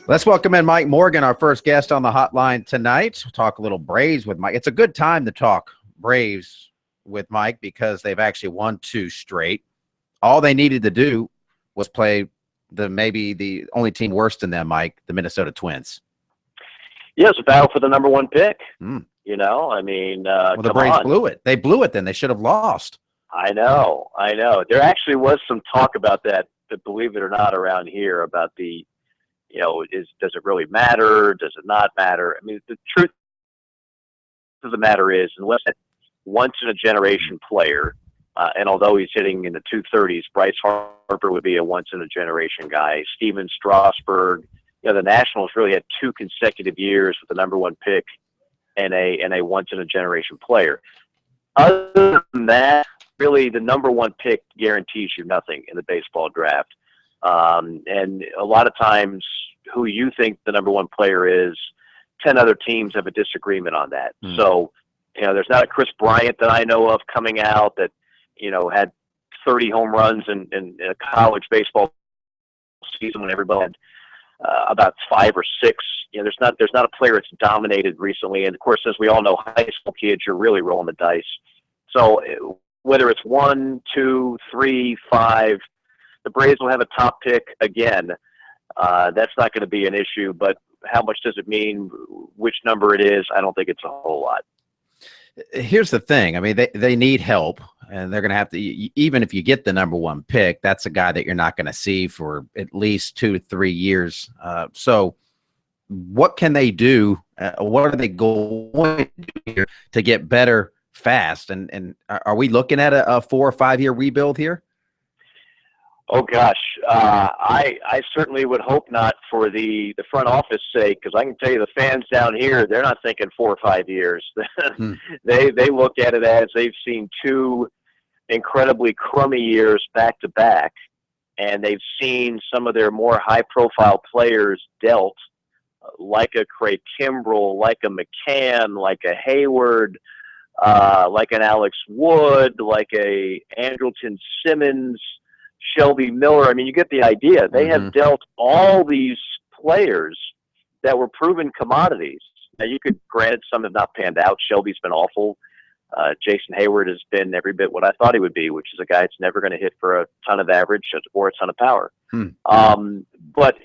Let's welcome in Mike Morgan, our first guest on the hotline tonight. We'll talk a little Braves with Mike. It's a good time to talk Braves with Mike because they've actually won 2 straight. All they needed to do was play maybe the only team worse than them, Mike, the Minnesota Twins. Yeah, it's a battle for the number 1 pick. You know, I mean, well, the Braves blew it. They blew it then. They should have lost. I know. There actually was some talk about that, believe it or not, around here about the, you know, does it really matter? Does it not matter? I mean, the truth of the matter is, unless a once-in-a-generation player, and although he's hitting in the 230s, Bryce Harper would be a once-in-a-generation guy. Steven Strasburg, you know, the Nationals really had 2 consecutive years with the number 1 pick and a once-in-a-generation player. Other than that, really, the number 1 pick guarantees you nothing in the baseball draft. And a lot of times who you think the number 1 player is, 10 other teams have a disagreement on that. So, you know, there's not a Chris Bryant that I know of coming out that, you know, had 30 home runs in a college baseball season when everybody had about 5 or 6. You know, there's not a player that's dominated recently. And of course, as we all know, high school kids, you're really rolling the dice. So whether it's 1, 2, 3, 5, the Braves will have a top pick again. That's not going to be an issue, but how much does it mean? Which number it is? I don't think it's a whole lot. Here's the thing. I mean, they need help, and they're going to have to, even if you get the number 1 pick, that's a guy that you're not going to see for at least 2 to 3 years. So what can they do? What are they going to do here to get better fast? And are we looking at a 4 or 5 year rebuild here? Oh gosh, I certainly would hope not for the front office sake, because I can tell you the fans down here, they're not thinking 4 or 5 years. They look at it as they've seen 2 incredibly crummy years back to back, and they've seen some of their more high profile players dealt, like a Craig Kimbrell, like a McCann, like a Hayward, like an Alex Wood, like a Andrelton Simmons, Shelby Miller. I mean, you get the idea. They have dealt all these players that were proven commodities. Now, you could, granted, some have not panned out. Shelby's been awful. Jason Hayward has been every bit what I thought he would be, which is a guy that's never going to hit for a ton of average or a ton of power. But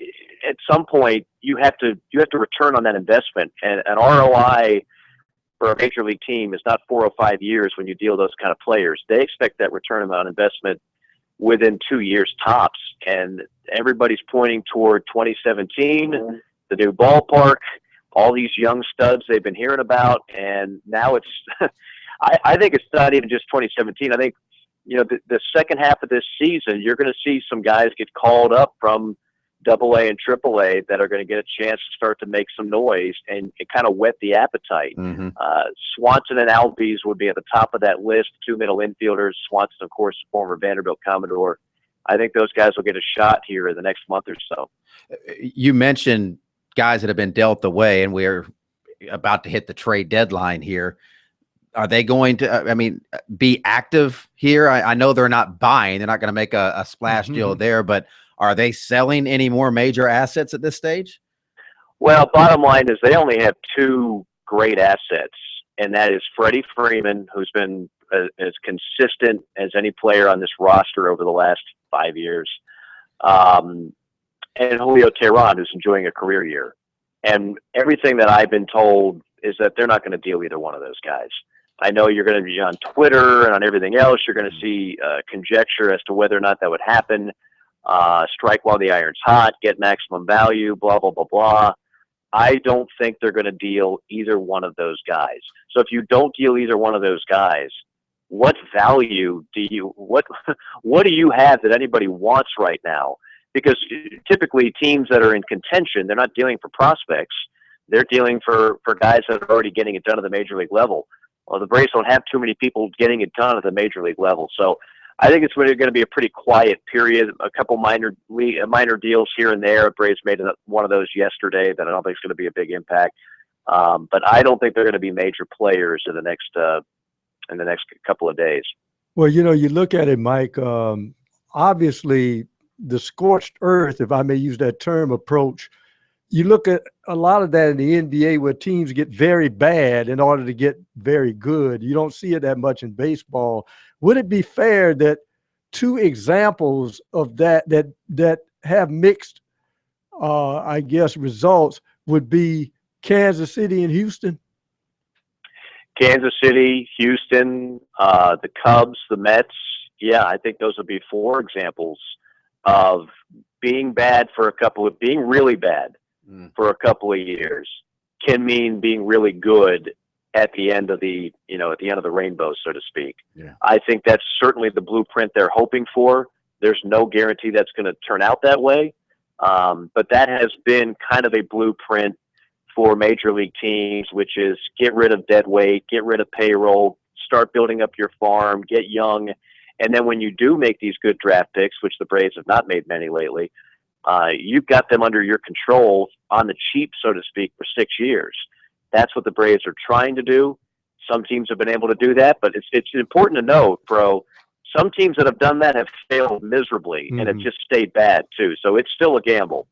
at some point, you have to return on that investment. And an ROI for a major league team is not 4 or 5 years when you deal those kind of players. They expect that return on investment within 2 years tops, and everybody's pointing toward 2017, the new ballpark, all these young studs they've been hearing about, and now it's I think it's not even just 2017. I think, you know, the second half of this season, you're going to see some guys get called up from AA and AAA that are going to get a chance to start to make some noise and kind of whet the appetite. Swanson and Albies would be at the top of that list, 2 middle infielders. Swanson, of course, the former Vanderbilt Commodore. I think those guys will get a shot here in the next month or so. You mentioned guys that have been dealt away, and we're about to hit the trade deadline here. Are they going to, be active here? I know they're not buying. They're not going to make a splash deal there, but are they selling any more major assets at this stage? Well, bottom line is they only have 2 great assets, and that is Freddie Freeman, who's been as consistent as any player on this roster over the last 5 years, and Julio Teheran, who's enjoying a career year. And everything that I've been told is that they're not going to deal either one of those guys. I know you're going to be on Twitter and on everything else. You're going to see conjecture as to whether or not that would happen. Strike while the iron's hot, get maximum value, blah, blah, blah, blah. I don't think they're going to deal either one of those guys. So if you don't deal either one of those guys, what value do you, what do you have that anybody wants right now? Because typically teams that are in contention, they're not dealing for prospects. They're dealing for guys that are already getting it done at the major league level. Well, the Braves don't have too many people getting it done at the major league level. So I think it's going to be a pretty quiet period, a couple minor deals here and there. Braves made one of those yesterday that I don't think is going to be a big impact. But I don't think they're going to be major players in the next couple of days. Well, you look at it, Mike. Obviously, the scorched earth, if I may use that term, approach. You look at a lot of that in the NBA where teams get very bad in order to get very good. You don't see it that much in baseball. Would it be fair that two examples of that have mixed, I guess, results would be Kansas City and Houston? Kansas City, Houston, the Cubs, the Mets. Yeah, I think those would be four examples of being really bad for a couple of years can mean being really good at the end of the rainbow, so to speak. Yeah. I think that's certainly the blueprint they're hoping for. There's no guarantee that's going to turn out that way. But that has been kind of a blueprint for major league teams, which is get rid of dead weight, get rid of payroll, start building up your farm, get young. And then when you do make these good draft picks, which the Braves have not made many lately, you've got them under your control on the cheap, so to speak, for 6 years. That's what the Braves are trying to do. Some teams have been able to do that, but it's important to note, bro, some teams that have done that have failed miserably and have just stayed bad too. So it's still a gamble.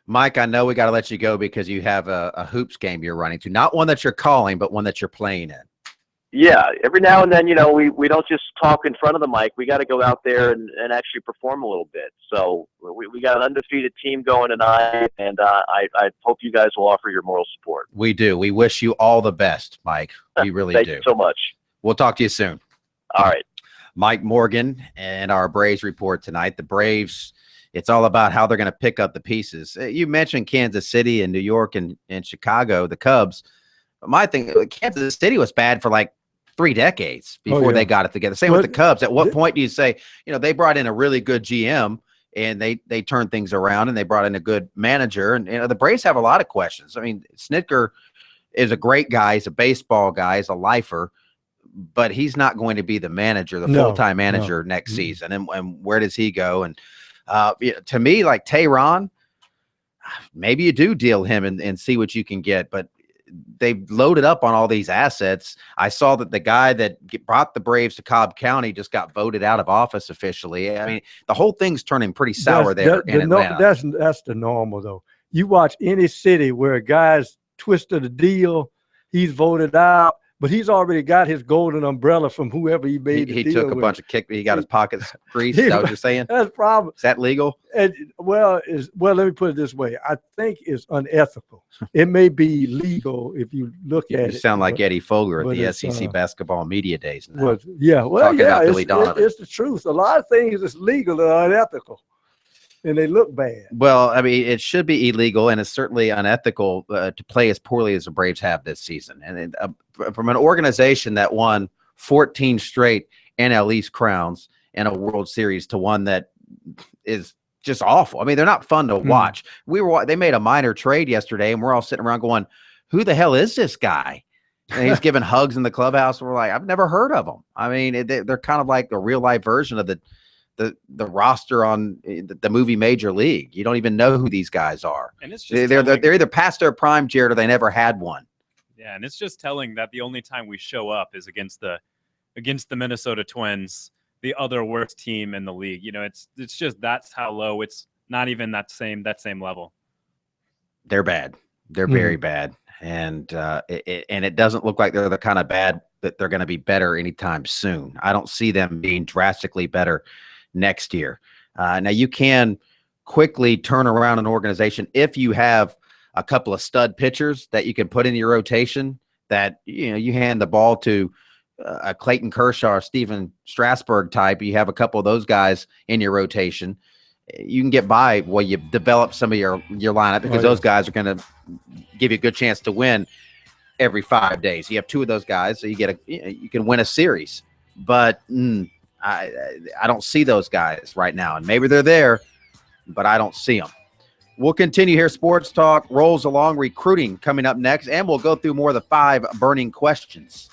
Mike, I know we got to let you go because you have a hoops game you're running to. Not one that you're calling, but one that you're playing in. Yeah, every now and then, we don't just talk in front of the mic. We got to go out there and actually perform a little bit. So we got an undefeated team going tonight, and I hope you guys will offer your moral support. We do. We wish you all the best, Mike. We really do. Thank you so much. We'll talk to you soon. All right. Mike Morgan and our Braves report tonight. The Braves, it's all about how they're going to pick up the pieces. You mentioned Kansas City and New York and Chicago, the Cubs. But my thing, Kansas City was bad for like 3 decades before they got it together. Same with the Cubs. At what point do you say, they brought in a really good GM and they turned things around and they brought in a good manager? And the Braves have a lot of questions. I mean, Snitker is a great guy. He's a baseball guy. He's a lifer. But he's not going to be the manager, the full-time manager next season. And where does he go? And to me, like Tehran, maybe you do deal him and see what you can get. But they've loaded up on all these assets. I saw that the guy that brought the Braves to Cobb County just got voted out of office officially. I mean, the whole thing's turning pretty sour in Atlanta. That's the normal, though. You watch any city where a guy's twisted a deal, he's voted out. But he's already got his golden umbrella from whoever he made. He took a bunch of kick. He got his pockets greased. Is that what you're saying? That's the problem. Is that legal? And well, let me put it this way. I think it's unethical. It may be legal if you look at it. You sound like Eddie Fogler at the SEC basketball media days now. It's the truth. A lot of things is legal and unethical. And they look bad. Well, I mean, it should be illegal, and it's certainly unethical to play as poorly as the Braves have this season. And from an organization that won 14 straight NL East crowns and a World Series to one that is just awful. I mean, they're not fun to watch. They made a minor trade yesterday, and we're all sitting around going, "Who the hell is this guy?" And he's giving hugs in the clubhouse. We're like, "I've never heard of him." I mean, they're kind of like a real life version of the roster on the movie Major League. You don't even know who these guys are. And it's just they're either past their prime, Jared, or they never had one. Yeah, and it's just telling that the only time we show up is against the Minnesota Twins, the other worst team in the league. It's just that's how low. It's not even that same level. They're bad. They're very bad, and it doesn't look like they're the kind of bad that they're going to be better anytime soon. I don't see them being drastically better next year. Now you can quickly turn around an organization if you have a couple of stud pitchers that you can put in your rotation, that you hand the ball to a Clayton Kershaw or Steven Strasburg type. You have a couple of those guys in your rotation. You can get by while you develop some of your lineup, because those guys are going to give you a good chance to win every 5 days. You have 2 of those guys, so you can win a series. But I don't see those guys right now, and maybe they're there, but I don't see them. We'll continue here. Sports Talk rolls along. Recruiting coming up next, and we'll go through more of the 5 burning questions.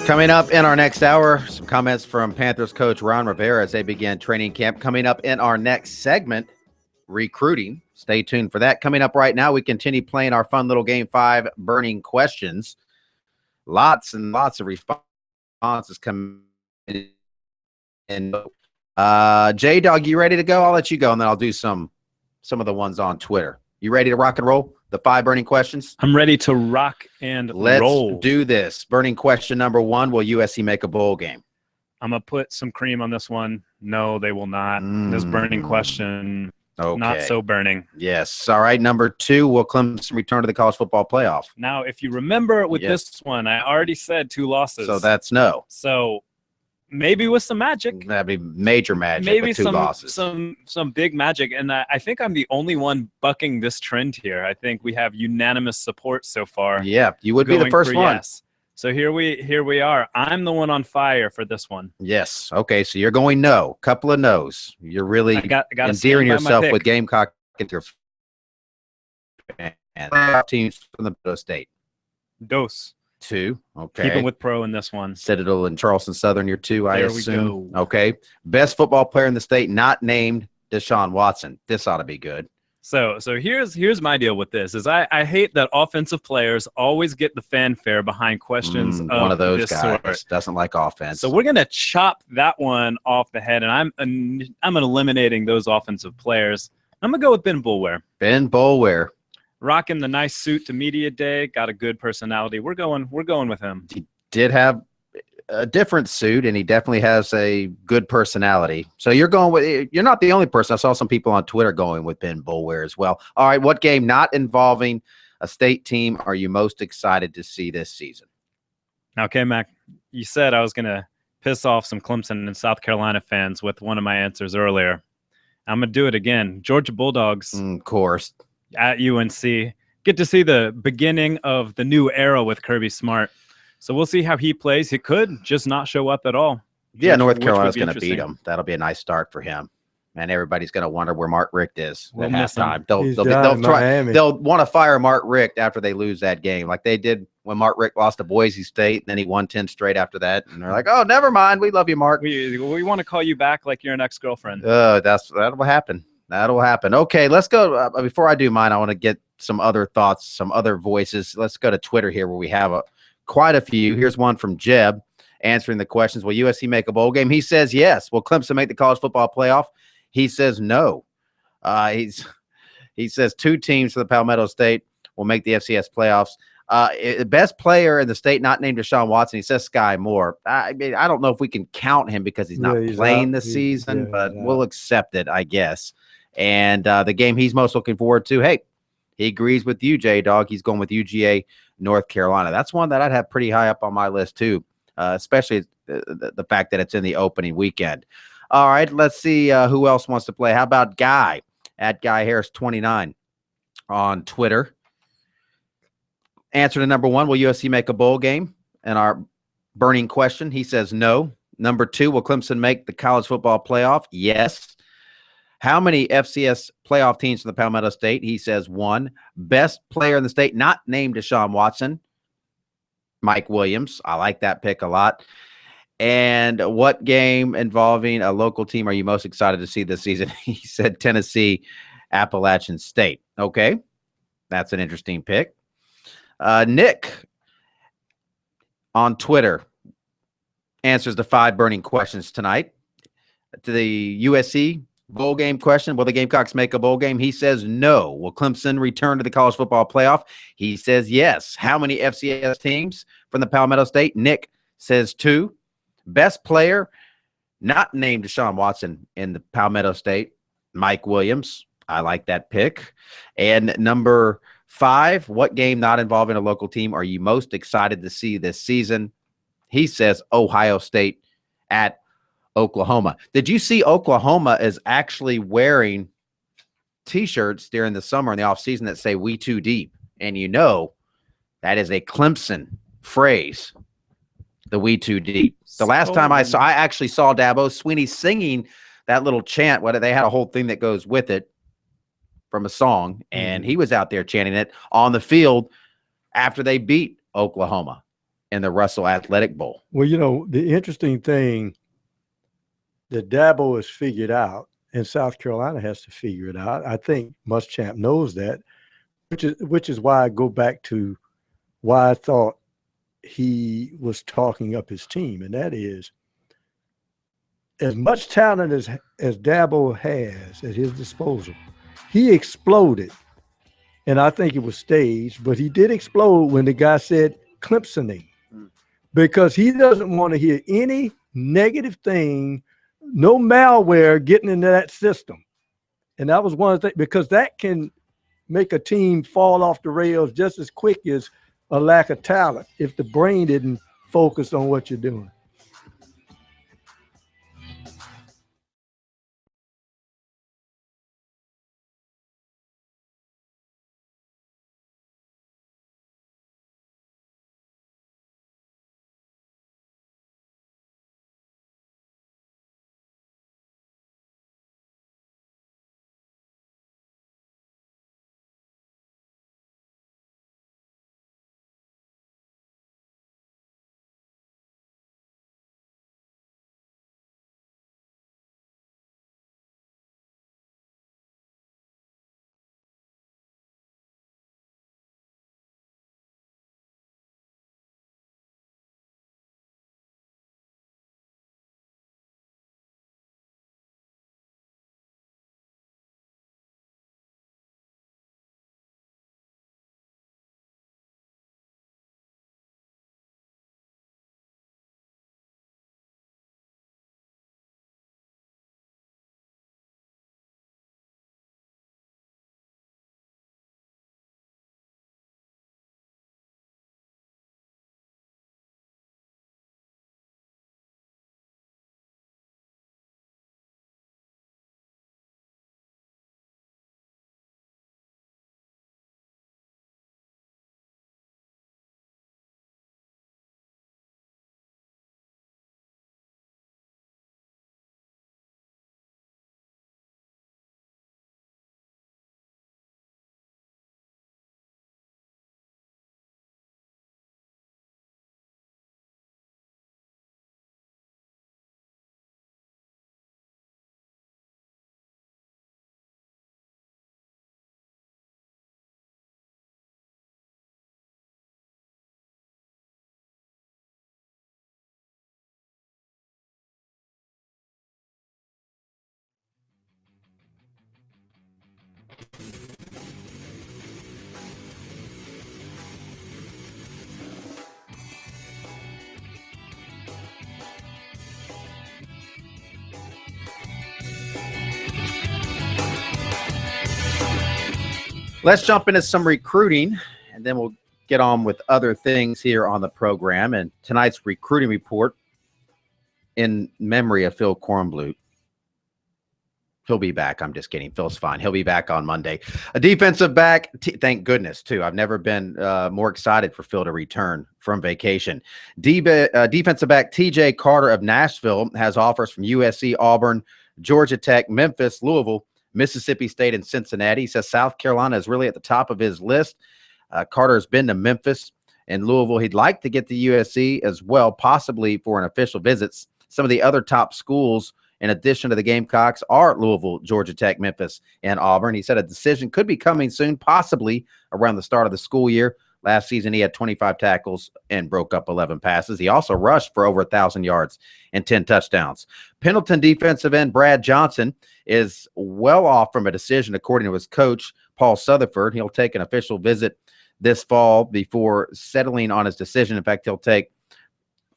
Coming up in our next hour, some comments from Panthers coach Ron Rivera as they begin training camp. Coming up in our next segment, recruiting. Stay tuned for that. Coming up right now, we continue playing our fun little Game 5 burning questions. Lots and lots of responses coming in. J-Dog, you ready to go? I'll let you go, and then I'll do some of the ones on Twitter. You ready to rock and roll? The 5 burning questions? I'm ready to rock and roll. Let's do this. Burning question number 1, will USC make a bowl game? I'm going to put some cream on this one. No, they will not. This burning question, not so burning. Yes. All right. Number 2, will Clemson return to the college football playoff? Now, if you remember with this one, I already said 2 losses. So that's no. So maybe with some magic. That'd be major magic. Maybe with 2 losses. some big magic. And I think I'm the only one bucking this trend here. I think we have unanimous support so far. Yeah, you would be the first one. Yes. So here we are. I'm the one on fire for this one. Yes. Okay. So you're going no. Couple of no's. You're really endearing yourself with Gamecock into your teams from the Middle State. Dose. 2. Okay. Keeping with pro in this one. Citadel and Charleston Southern, you're 2, I assume. We go. Okay. Best football player in the state not named Deshaun Watson. This ought to be good. So here's my deal with this is I hate that offensive players always get the fanfare behind questions of one of those this guys sort. Doesn't like offense. So we're gonna chop that one off the head, and I'm eliminating those offensive players. I'm gonna go with Ben Boulware. Ben Boulware. Rocking the nice suit to media day, got a good personality. We're going with him. He did have a different suit, and he definitely has a good personality. So you're not the only person. I saw some people on Twitter going with Ben Boulware as well. All right, what game not involving a state team are you most excited to see this season? Okay, Mac, you said I was gonna piss off some Clemson and South Carolina fans with one of my answers earlier. I'm gonna do it again. Georgia Bulldogs. Of course. At UNC. Get to see the beginning of the new era with Kirby Smart. So we'll see how he plays. He could just not show up at all. Yeah, North Carolina's going to beat him. That'll be a nice start for him. And everybody's going to wonder where Mark Richt is at halftime. They'll want to fire Mark Richt after they lose that game, like they did when Mark Richt lost to Boise State, and then he won 10 straight after that. And they're like, oh, never mind. We love you, Mark. We want to call you back like you're an ex-girlfriend. That'll happen. That'll happen. Okay, let's go. Before I do mine, I want to get some other thoughts, some other voices. Let's go to Twitter here where we have quite a few. Here's one from Jeb answering the questions. Will USC make a bowl game? He says yes. Will Clemson make the college football playoff? He says no. He says 2 teams for the Palmetto State will make the FCS playoffs. The best player in the state not named Deshaun Watson, he says Sky Moore. I mean, I don't know if we can count him because he's not playing this season, but we'll accept it, I guess. And the game he's most looking forward to, hey, he agrees with you, J-Dog. He's going with UGA, North Carolina. That's one that I'd have pretty high up on my list too, especially the fact that it's in the opening weekend. All right, let's see who else wants to play. How about Guy at Guy Harris 29 on Twitter? Answer to number 1, will USC make a bowl game? And our burning question, he says no. Number 2, will Clemson make the college football playoff? Yes. How many FCS playoff teams from the Palmetto State? He says 1. Best player in the state not named Deshaun Watson? Mike Williams. I like that pick a lot. And what game involving a local team are you most excited to see this season? He said Tennessee, Appalachian State. Okay, that's an interesting pick. Nick on Twitter answers the 5 burning questions tonight. To the USC bowl game question, will the Gamecocks make a bowl game? He says no. Will Clemson return to the college football playoff? He says yes. How many FCS teams from the Palmetto State? Nick says 2. Best player not named Deshaun Watson in the Palmetto State? Mike Williams. I like that pick. And number 5, what game not involving a local team are you most excited to see this season? He says Ohio State at Oklahoma. Did you see Oklahoma is actually wearing T-shirts during the summer and the offseason that say "We Too Deep"? And you know that is a Clemson phrase, the "We Too Deep." The last time I actually saw Dabo Swinney singing that little chant, they had a whole thing that goes with it from a song, and he was out there chanting it on the field after they beat Oklahoma in the Russell Athletic Bowl. Well, you know, the interesting thing that Dabo has figured out, and South Carolina has to figure it out. I think Muschamp knows that, which is why I go back to why I thought he was talking up his team, and that is, as much talent as Dabo has at his disposal, he exploded, and I think it was staged, but he did explode when the guy said Clemsoning, because he doesn't want to hear any negative thing, no malware getting into that system. And that was one of the things, because that can make a team fall off the rails just as quick as a lack of talent if the brain didn't focus on what you're doing. Let's jump into some recruiting, and then we'll get on with other things here on the program. And tonight's recruiting report, in memory of Phil Kornblut. He'll be back. I'm just kidding. Phil's fine. He'll be back on Monday. A defensive back, thank goodness, too. I've never been more excited for Phil to return from vacation. Defensive back TJ Carter of Nashville has offers from USC, Auburn, Georgia Tech, Memphis, Louisville, Mississippi State, and Cincinnati. He says South Carolina is really at the top of his list. Carter has been to Memphis and Louisville. He'd like to get to USC as well, possibly for an official visit. Some of the other top schools, in addition to the Gamecocks, are Louisville, Georgia Tech, Memphis, and Auburn. He said a decision could be coming soon, possibly around the start of the school year. Last season, he had 25 tackles and broke up 11 passes. He also rushed for over 1,000 yards and 10 touchdowns. Pendleton defensive end Brad Johnson is well off from a decision, according to his coach, Paul Sutherford. He'll take an official visit this fall before settling on his decision. In fact, he'll take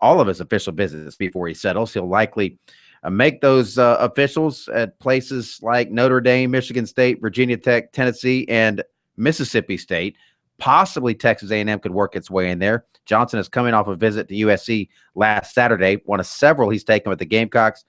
all of his official visits before he settles. He'll likely make those officials at places like Notre Dame, Michigan State, Virginia Tech, Tennessee, and Mississippi State. Possibly Texas A&M could work its way in there. Johnson is coming off a visit to USC last Saturday, one of several he's taken with the Gamecocks.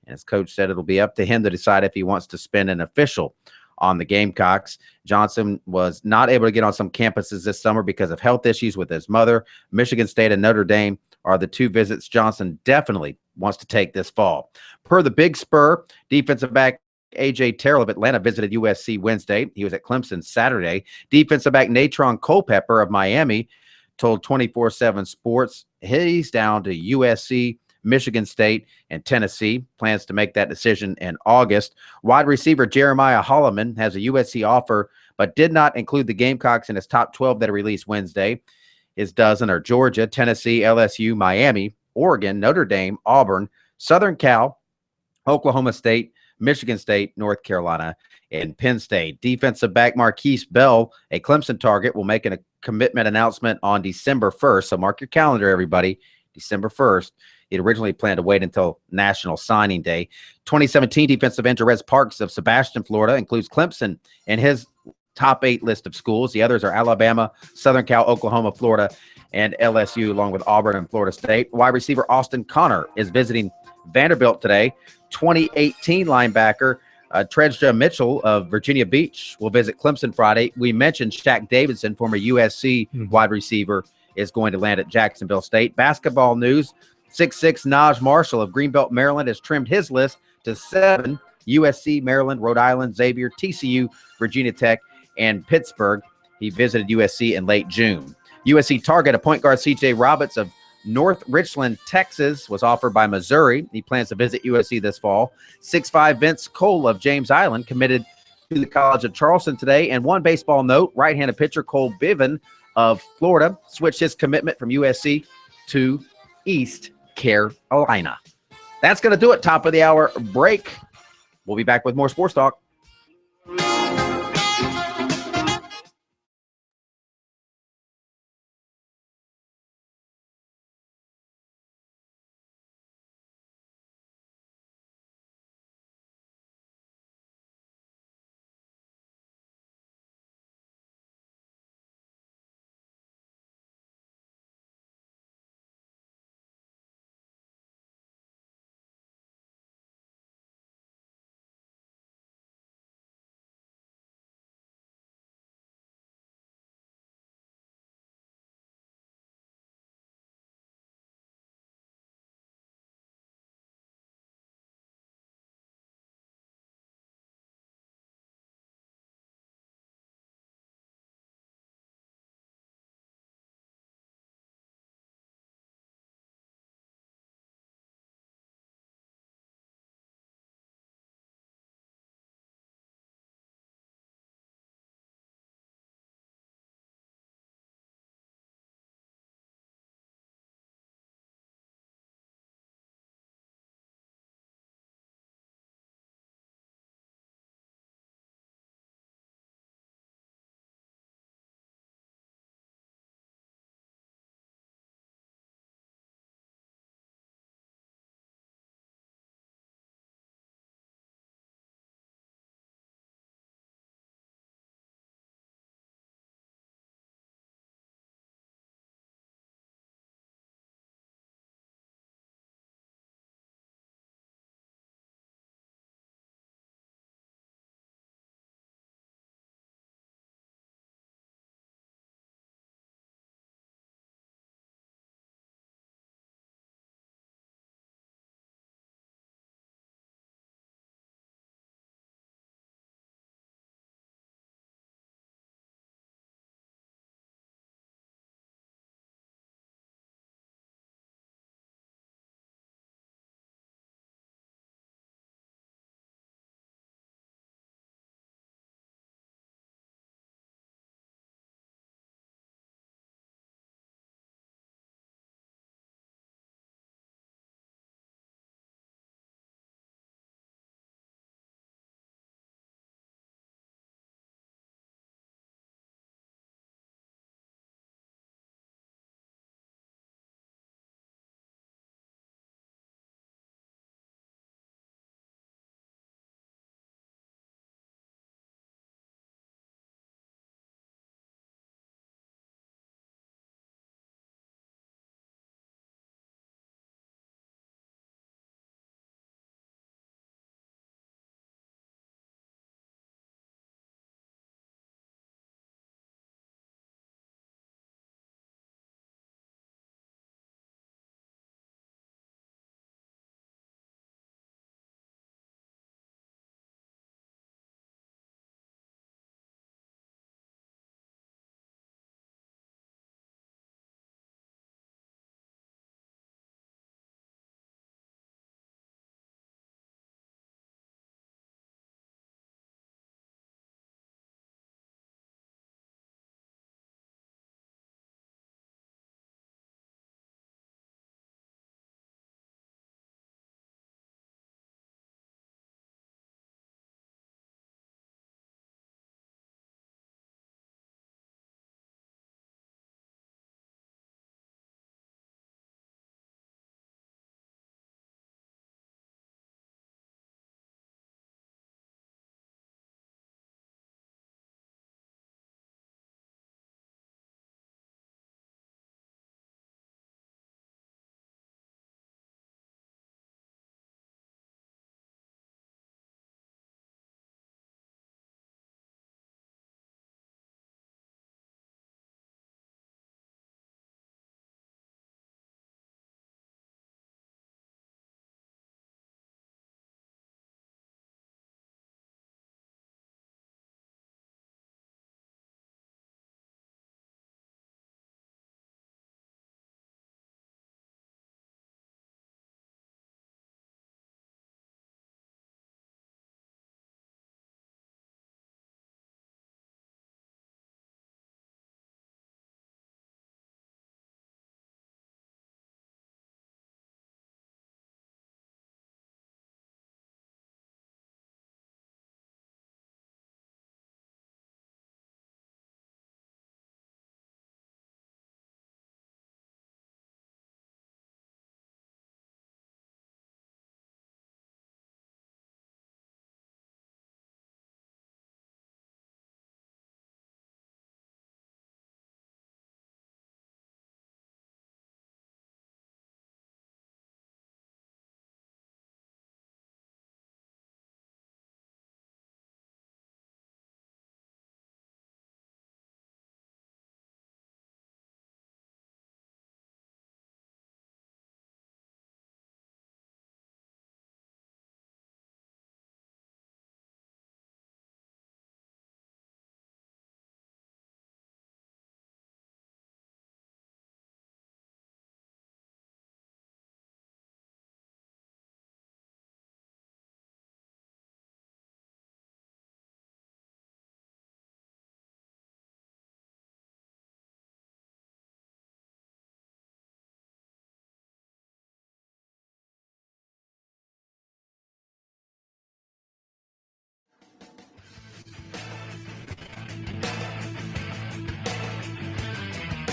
And his coach said it'll be up to him to decide if he wants to spend an official on the Gamecocks. Johnson was not able to get on some campuses this summer because of health issues with his mother. Michigan State and Notre Dame are the two visits Johnson definitely wants to take this fall. Per the Big Spur, defensive back A.J. Terrell of Atlanta visited USC Wednesday. He was at Clemson Saturday. Defensive back Natron Culpepper of Miami told 24/7 Sports he's down to USC, Michigan State, and Tennessee. Plans to make that decision in August. Wide receiver Jeremiah Holloman has a USC offer, but did not include the Gamecocks in his top 12 that he released Wednesday. His dozen are Georgia, Tennessee, LSU, Miami, Oregon, Notre Dame, Auburn, Southern Cal, Oklahoma State, Michigan State, North Carolina, and Penn State. Defensive back Marquise Bell, a Clemson target, will make a commitment announcement on December 1st. So mark your calendar, everybody, December 1st. He'd originally planned to wait until National Signing Day. 2017 defensive end Jerez Parks of Sebastian, Florida, includes Clemson in his top 8 list of schools. The others are Alabama, Southern Cal, Oklahoma, Florida, and LSU, along with Auburn and Florida State. Wide receiver Austin Connor is visiting Vanderbilt today. 2018 linebacker Tredja Mitchell of Virginia Beach will visit Clemson Friday. We mentioned Shaq Davidson, former USC wide receiver, is going to land at Jacksonville State. Basketball news, 6'6" Naj Marshall of Greenbelt, Maryland, has trimmed his list to 7. USC, Maryland, Rhode Island, Xavier, TCU, Virginia Tech, and Pittsburgh. He visited USC in late June. USC target, a point guard C.J. Roberts of North Richland, Texas, was offered by Missouri. He plans to visit USC this fall. 6'5" Vince Cole of James Island committed to the College of Charleston today. And one baseball note, right-handed pitcher Cole Biven of Florida switched his commitment from USC to East Carolina. That's going to do it. Top of the hour break. We'll be back with more Sports Talk.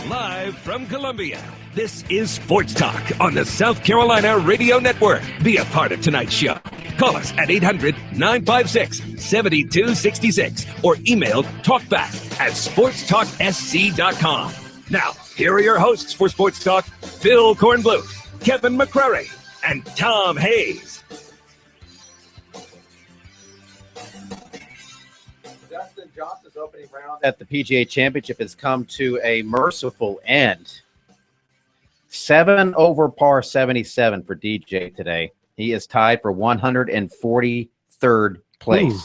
Live from Columbia, this is Sports Talk on the South Carolina Radio Network. Be a part of tonight's show. Call us at 800-956-7266 or email talkback@sportstalksc.com. Now, here are your hosts for Sports Talk, Phil Kornbluth, Kevin McCrary, and Tom Hayes. Dustin Johnson's opening round at the PGA Championship has come to a merciful end. 7 over par 77 for DJ today. He is tied for 143rd place. Ooh.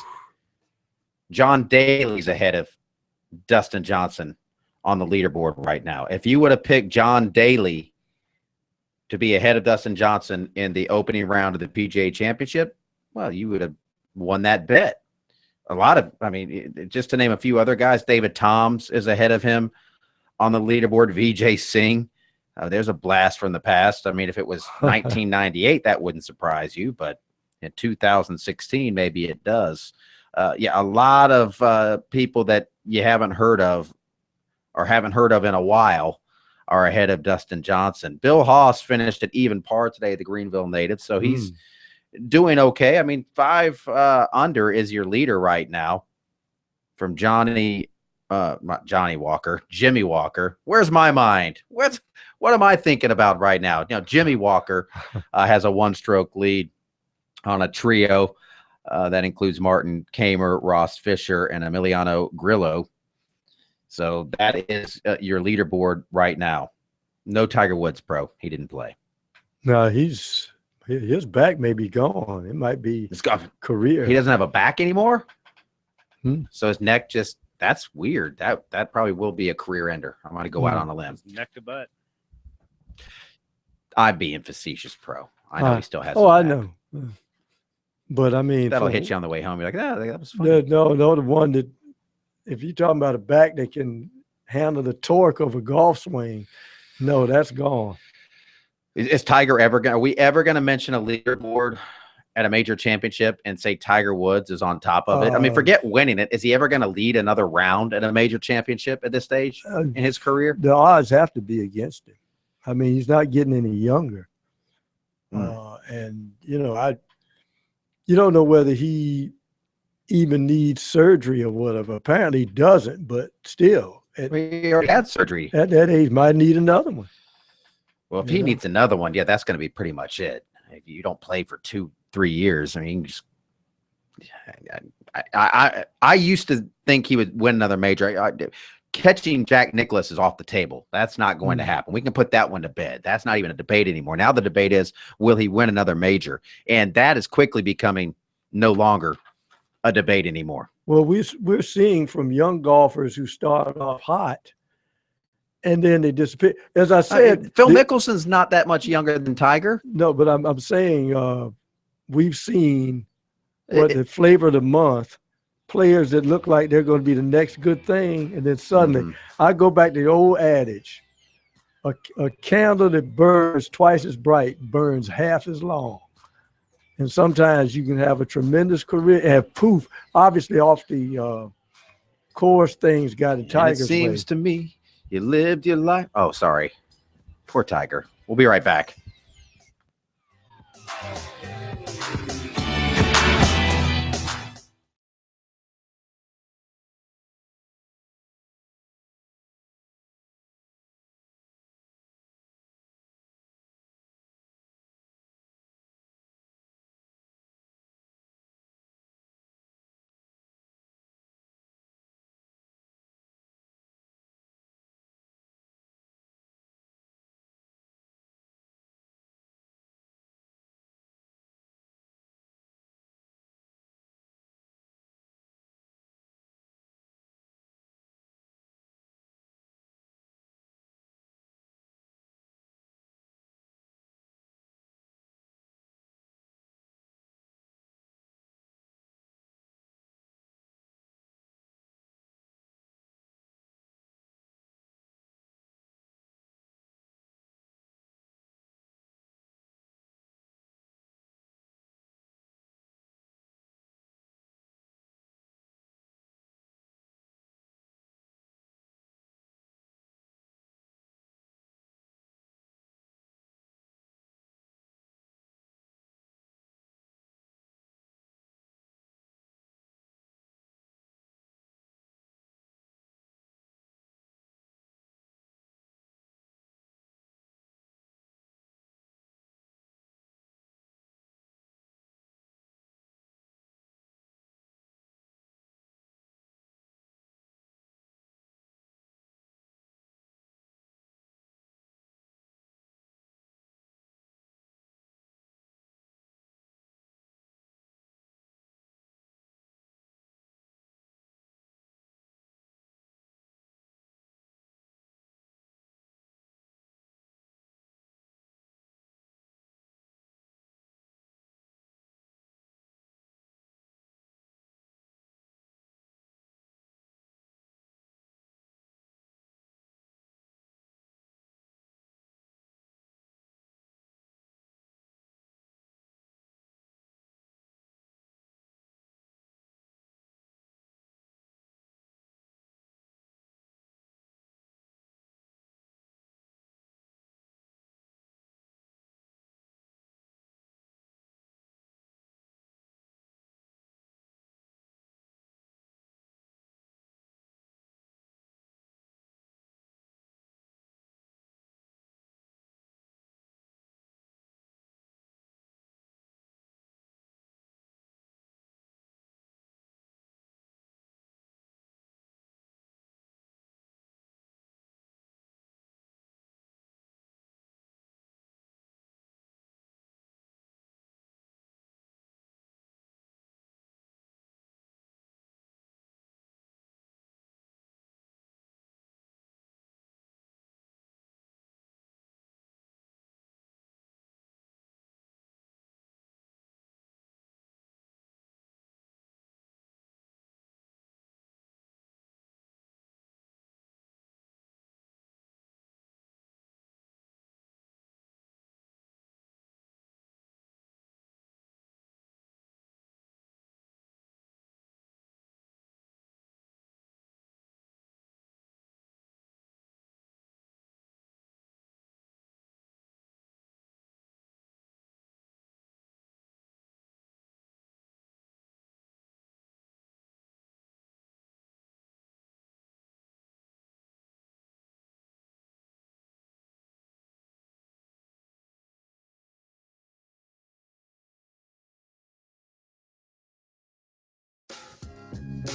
John Daly's ahead of Dustin Johnson on the leaderboard right now. If you would have picked John Daly to be ahead of Dustin Johnson in the opening round of the PGA Championship, well, you would have won that bet. Just to name a few other guys, David Toms is ahead of him on the leaderboard. Vijay Singh, there's a blast from the past. I mean, if it was 1998, that wouldn't surprise you, but in 2016, maybe it does. A lot of people that you haven't heard of or haven't heard of in a while are ahead of Dustin Johnson. Bill Haas finished at even par today, the Greenville native, so he's doing okay. I mean, 5 under is your leader right now from Jimmy Walker. Where's my mind? What am I thinking about right now? Jimmy Walker has a 1-stroke lead on a trio that includes Martin Kamer, Ross Fisher, and Emiliano Grillo. So that is your leaderboard right now. No Tiger Woods, pro. He didn't play. No, his back may be gone. It might be his career. He doesn't have a back anymore? So his neck that's weird. That probably will be a career ender. I'm going to go out on a limb. Neck to butt. I'm being facetious, pro. I know he still has. I know. But I mean, that'll hit you on the way home. You're like, that was funny. No, the one that, if you're talking about a back that can handle the torque of a golf swing, no, that's gone. Is Tiger are we ever going to mention a leaderboard at a major championship and say Tiger Woods is on top of it? I mean, forget winning it. Is he ever going to lead another round at a major championship at this stage in his career? The odds have to be against him. I mean, he's not getting any younger. And, you don't know whether he even needs surgery or whatever. Apparently he doesn't, but still. He already had surgery. At that age, might need another one. Well, if he needs another one, that's going to be pretty much it. If you don't play for 2-3 years, I mean, I used to think he would win another major. Catching Jack Nicklaus is off the table. That's not going to happen. We can put that one to bed. That's not even a debate anymore. Now the debate is, will he win another major? And that is quickly becoming no longer a debate anymore. Well, we're seeing from young golfers who started off hot and then they disappear. As I said, Phil Mickelson's not that much younger than Tiger. No, but I'm saying we've seen the flavor of the month, players that look like they're going to be the next good thing, and then suddenly I go back to the old adage: a candle that burns twice as bright burns half as long. And sometimes you can have a tremendous career and poof, obviously off the course things got in Tiger's way. It seems to me you lived your life. Oh, sorry. Poor Tiger. We'll be right back.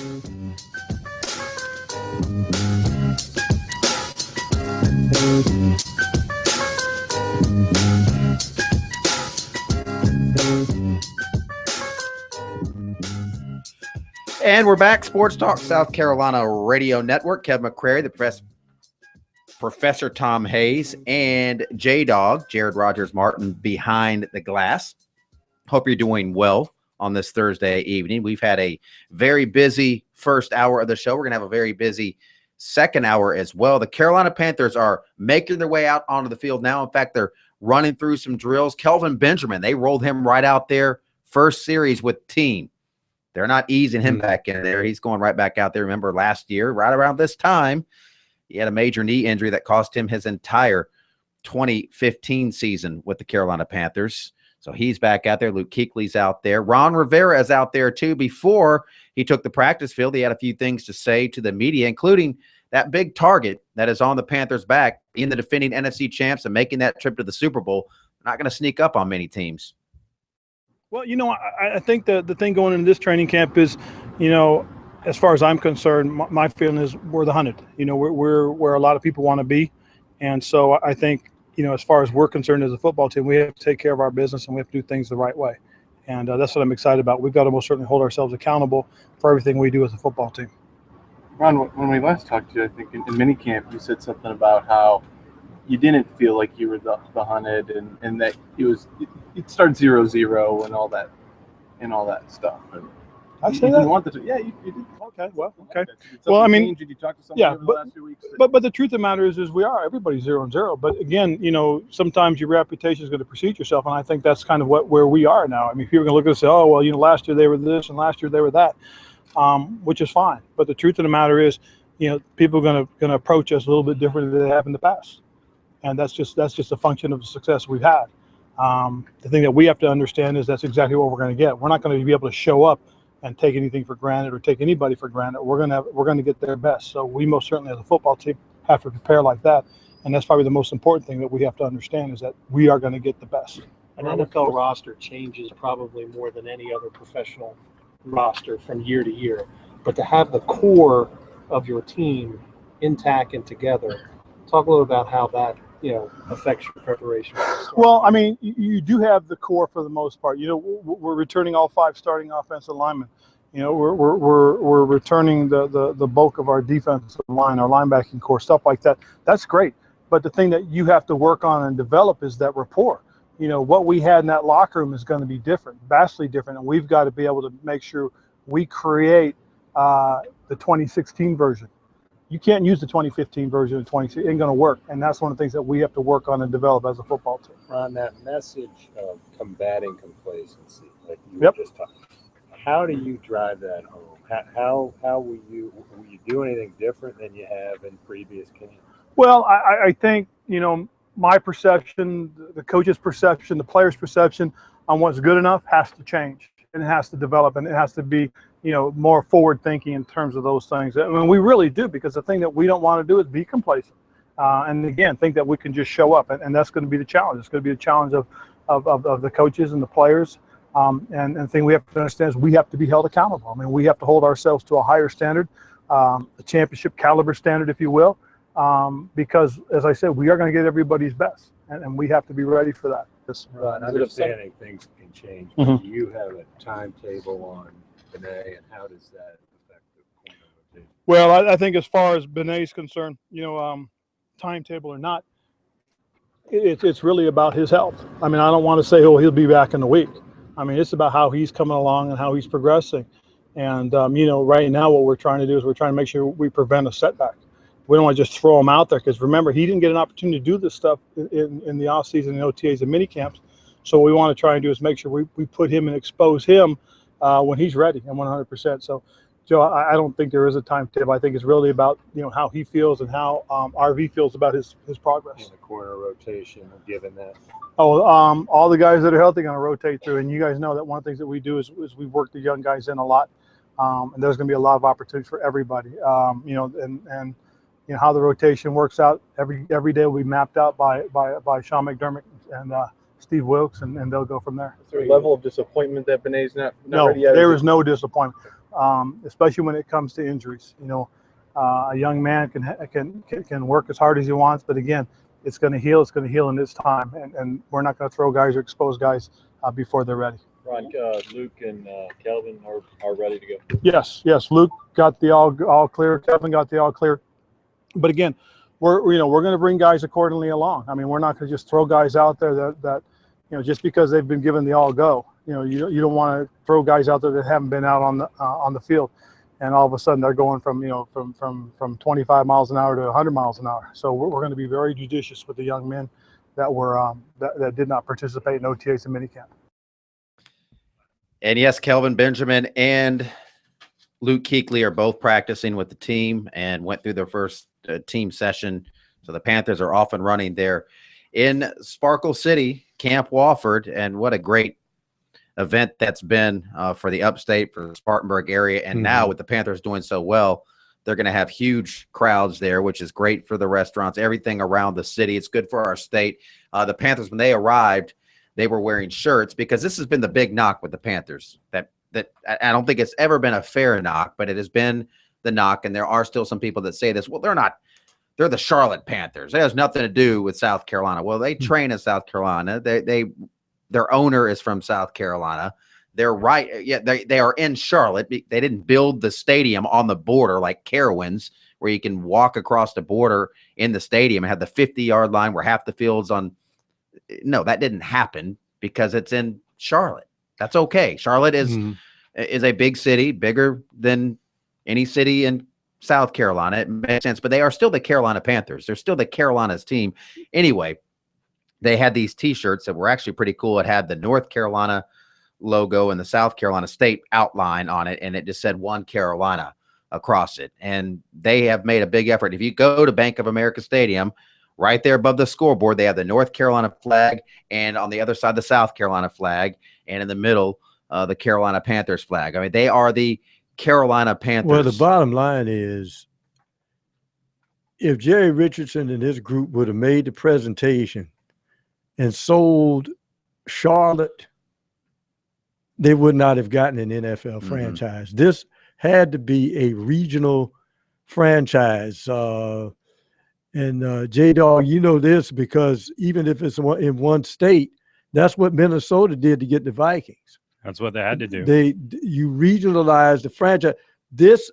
And we're back. Sports Talk South Carolina Radio Network. Kevin McCrary, the Professor Tom Hayes, and J-Dog, Jared Rogers-Martin, behind the glass. Hope you're doing well on this Thursday evening. We've had a very busy first hour of the show. We're going to have a very busy second hour as well. The Carolina Panthers are making their way out onto the field now. In fact, they're running through some drills. Kelvin Benjamin, they rolled him right out there, first series with team. They're not easing him back in there. He's going right back out there. Remember last year, right around this time, he had a major knee injury that cost him his entire 2015 season with the Carolina Panthers. So he's back out there. Luke Kuechly's out there. Ron Rivera is out there too. Before he took the practice field, he had a few things to say to the media, including that big target that is on the Panthers' back, being the defending NFC champs and making that trip to the Super Bowl. Not going to sneak up on many teams. Well, I think the thing going into this training camp is, as far as I'm concerned, my feeling is we're the hunted. We're where a lot of people want to be. And so I think, as far as we're concerned as a football team, we have to take care of our business and we have to do things the right way. And that's what I'm excited about. We've got to most certainly hold ourselves accountable for everything we do as a football team. Ron, when we last talked to you, I think in minicamp, you said something about how you didn't feel like you were the hunted and that it started 0-0 and all that stuff. I say you that? Didn't want the yeah, you did. Okay, well, okay. Well, I mean, did you talk to someone yeah, over the last 2 weeks? But the truth of the matter is everybody's 0-0. But again, sometimes your reputation is going to precede yourself, and I think that's kind of where we are now. I mean, people are going to look at us and say, oh, well, last year they were this and last year they were that, which is fine. But the truth of the matter is, people are going to approach us a little bit different than they have in the past, and that's just a function of the success we've had. The thing that we have to understand is that's exactly what we're going to get. We're not going to be able to show up and take anything for granted or take anybody for granted. We're going to get their best. So we most certainly as a football team have to prepare like that. And that's probably the most important thing that we have to understand is that we are going to get the best. An NFL roster changes probably more than any other professional roster from year to year. But to have the core of your team intact and together, talk a little about how that affects your preparation. Well, I mean, you do have the core for the most part. We're returning all 5 starting offensive linemen. We're returning the bulk of our defensive line, our linebacking core, stuff like that. That's great. But the thing that you have to work on and develop is that rapport. What we had in that locker room is going to be different, vastly different, and we've got to be able to make sure we create the 2016 version. You can't use the 2015 version of 20. It ain't going to work, and that's one of the things that we have to work on and develop as a football team. On that message of combating complacency, like you were just talking, how do you drive that home? How will you do anything different than you have in previous camps? Well, I think my perception, the coach's perception, the player's perception on what's good enough has to change, and it has to develop, and it has to be more forward thinking in terms of those things. I mean, we really do, because the thing that we don't want to do is be complacent. And again, think that we can just show up, and that's going to be the challenge. It's going to be the challenge of the coaches and the players. And the thing we have to understand is we have to be held accountable. I mean, we have to hold ourselves to a higher standard, a championship caliber standard, if you will, because, as I said, we are going to get everybody's best, and we have to be ready for that. Understanding things can change. But do you have a timetable on Benet, and how does that affect the corner rotation? Well, I think as far as Benet's concerned, timetable or not, it's really about his health. I mean, I don't want to say, he'll be back in a week. I mean, it's about how he's coming along and how he's progressing. And, right now what we're trying to do is we're trying to make sure we prevent a setback. We don't want to just throw him out there, because remember, he didn't get an opportunity to do this stuff in the offseason, in OTAs and mini camps. So what we want to try and do is make sure we put him and expose him when he's ready and 100%. So, Joe, I don't think there is a timetable. I think it's really about how he feels and how RV feels about his progress. In the corner rotation, given that. All the guys that are healthy are going to rotate through, and you guys know that one of the things that we do is we work the young guys in a lot, and there's going to be a lot of opportunities for everybody. And how the rotation works out every day will be mapped out by Sean McDermott and Steve Wilkes, and they'll go from there. Is there a level of disappointment that Benet's not no, ready yet? There is no disappointment. especially when it comes to injuries. You know, a young man can work as hard as he wants, but again, it's going to heal. It's going to heal in its time, and we're not going to throw guys or expose guys before they're ready. Ron, Luke and Kelvin are ready to go. Yes. Luke got the all clear. Kevin got the all clear. But again, we're going to bring guys accordingly along. I mean, we're not going to just throw guys out there that just because they've been given the all go. You don't want to throw guys out there that haven't been out on the field, and all of a sudden they're going from 25 miles an hour to 100 miles an hour. So we're going to be very judicious with the young men that were that did not participate in OTAs and minicamp. And yes, Kelvin Benjamin and Luke Kuechly are both practicing with the team and went through their first team session. So the Panthers are off and running there in Sparkle City, Camp Wofford. And what a great event that's been for the upstate, for the Spartanburg area. And now with the Panthers doing so well, they're going to have huge crowds there, which is great for the restaurants, everything around the city. It's good for our state. The Panthers, when they arrived, they were wearing shirts, because this has been the big knock with the Panthers. That I don't think it's ever been a fair knock, but it has been the knock. And there are still some people that say this. Well, they're the Charlotte Panthers. It has nothing to do with South Carolina. Well, they train in South Carolina. Their owner is from South Carolina. They're right. Yeah, they are in Charlotte. They didn't build the stadium on the border like Carowinds, where you can walk across the border in the stadium and have the 50-yard line where half the field's on. No, that didn't happen because it's in Charlotte. That's okay. Charlotte is a big city, bigger than any city in South Carolina. It makes sense, but they are still the Carolina Panthers. They're still the Carolina's team. Anyway, they had these T-shirts that were actually pretty cool. It had the North Carolina logo and the South Carolina State outline on it, and it just said One Carolina across it. And they have made a big effort. If you go to Bank of America Stadium, right there above the scoreboard, they have the North Carolina flag, and on the other side, the South Carolina flag, and in the middle, the Carolina Panthers flag. I mean, they are the Carolina Panthers. Well, the bottom line is, if Jerry Richardson and his group would have made the presentation and sold Charlotte, they would not have gotten an NFL franchise. This had to be a regional franchise. And J-Dog, you know this, because even if it's in one state, that's what Minnesota did to get the Vikings. That's what they had to do. You regionalize the franchise. This,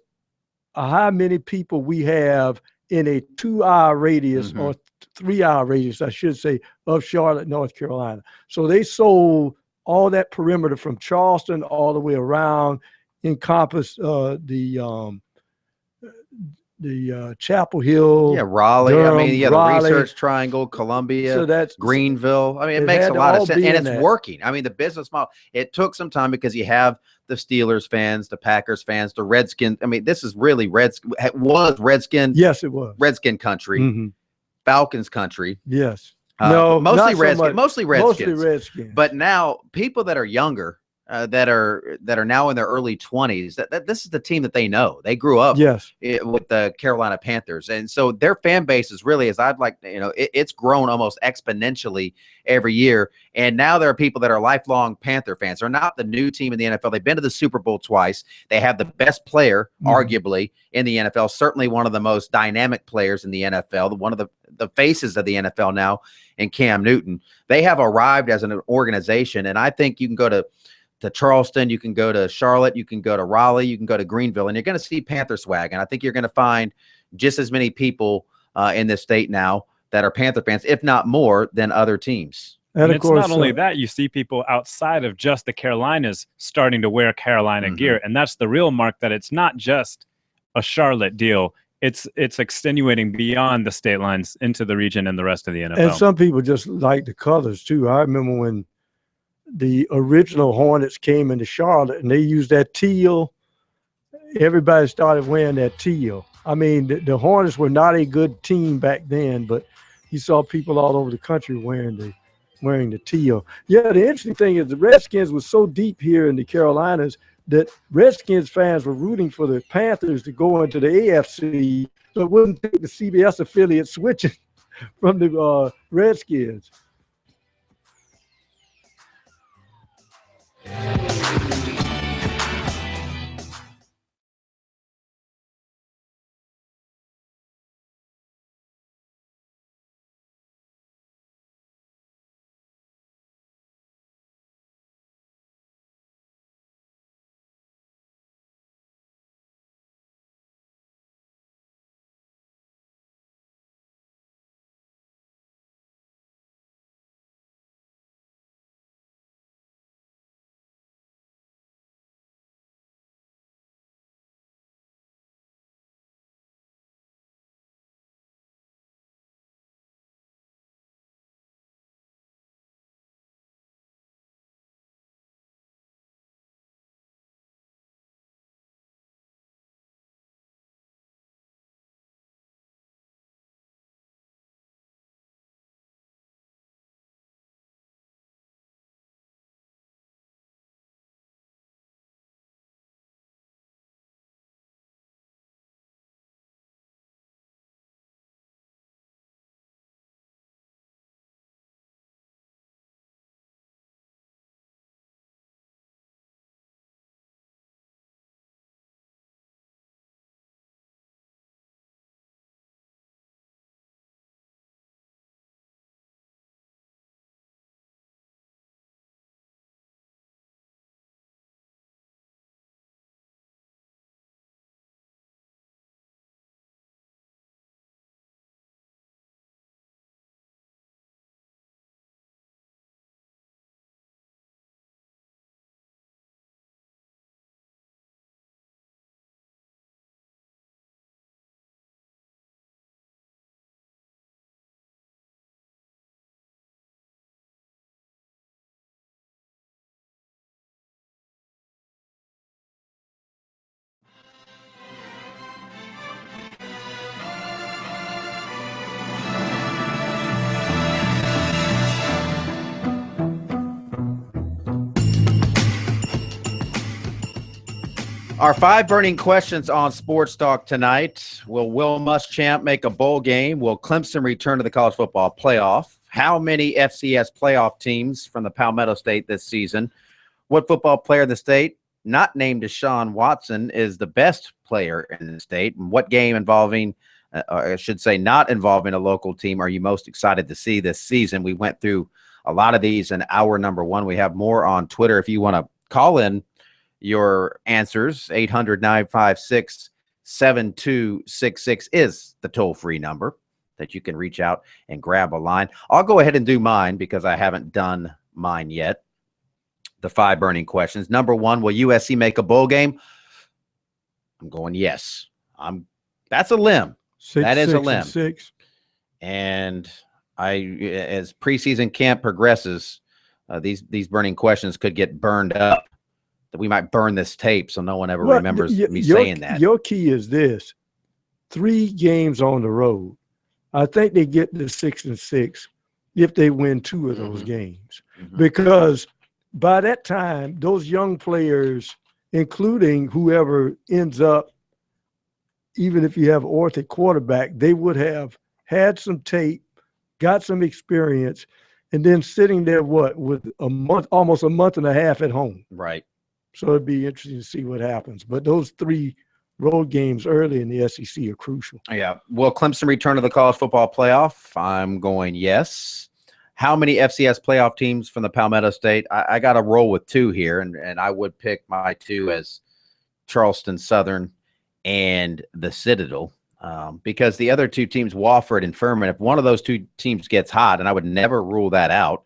how many people we have in a 2-hour radius or 3-hour radius, I should say, of Charlotte, North Carolina. So they sold all that perimeter from Charleston all the way around, encompassed the Chapel Hill. Yeah, Raleigh. Durham, I mean, Raleigh. the Research Triangle, Columbia, So that's Greenville. I mean, it makes a lot of sense, and it's working. I mean, the business model, it took some time because you have the Steelers fans, the Packers fans, the Redskins. I mean, this is really Redskin. Yes, it was Redskin country, Falcons country. Yes. No, mostly Redskins. So mostly Redskins. Mostly Redskins. But now people that are younger, that are now in their early 20s, that this is the team that they know. They grew up with the Carolina Panthers, and so their fan base is really, as I'd like, it's grown almost exponentially every year. And now there are people that are lifelong Panther fans. They're not the new team in the NFL. They've been to the Super Bowl twice. They have the best player, arguably, in the NFL. Certainly one of the most dynamic players in the NFL. One of the faces of the NFL now, in Cam Newton. They have arrived as an organization, and I think you can go to Charleston, you can go to Charlotte, you can go to Raleigh, you can go to Greenville, and you're going to see Panther swag. And I think you're going to find just as many people in this state now that are Panther fans, if not more, than other teams. And it's not only that, you see people outside of just the Carolinas starting to wear Carolina gear. And that's the real mark that it's not just a Charlotte deal. It's extenuating beyond the state lines into the region and the rest of the NFL. And some people just like the colors too. I remember when the original Hornets came into Charlotte and they used that teal. Everybody started wearing that teal. I mean, the Hornets were not a good team back then, but you saw people all over the country wearing the teal. Yeah, the interesting thing is the Redskins was so deep here in the Carolinas that Redskins fans were rooting for the Panthers to go into the AFC, so it wouldn't take the CBS affiliate switching from the Redskins. Our 5 burning questions on Sports Talk tonight. Will Muschamp make a bowl game? Will Clemson return to the college football playoff? How many FCS playoff teams from the Palmetto State this season? What football player in the state, not named Deshaun Watson, is the best player in the state? And what game involving, or I should say not involving a local team, are you most excited to see this season? We went through a lot of these in hour number 1. We have more on Twitter if you want to call in your answers. 800-956-7266 is the toll-free number that you can reach out and grab a line. I'll go ahead and do mine because I haven't done mine yet. The 5 burning questions. Number 1, will USC make a bowl game? I'm going yes. That's a limb. That is a limb. And as preseason camp progresses, these burning questions could get burned up. That we might burn this tape so no one ever remembers me saying that. Your key is this: 3 games on the road. I think they get to 6-6 if they win 2 of those games. Because by that time, those young players, including whoever ends up, even if you have Orth quarterback, they would have had some tape, got some experience, and then sitting there, with almost a month and a half at home. Right. So it'd be interesting to see what happens. But those 3 road games early in the SEC are crucial. Yeah. Will Clemson return to the college football playoff? I'm going yes. How many FCS playoff teams from the Palmetto State? I got to roll with 2 here, and I would pick my 2 as Charleston Southern and the Citadel, because the other 2 teams, Wofford and Furman, if one of those 2 teams gets hot, and I would never rule that out,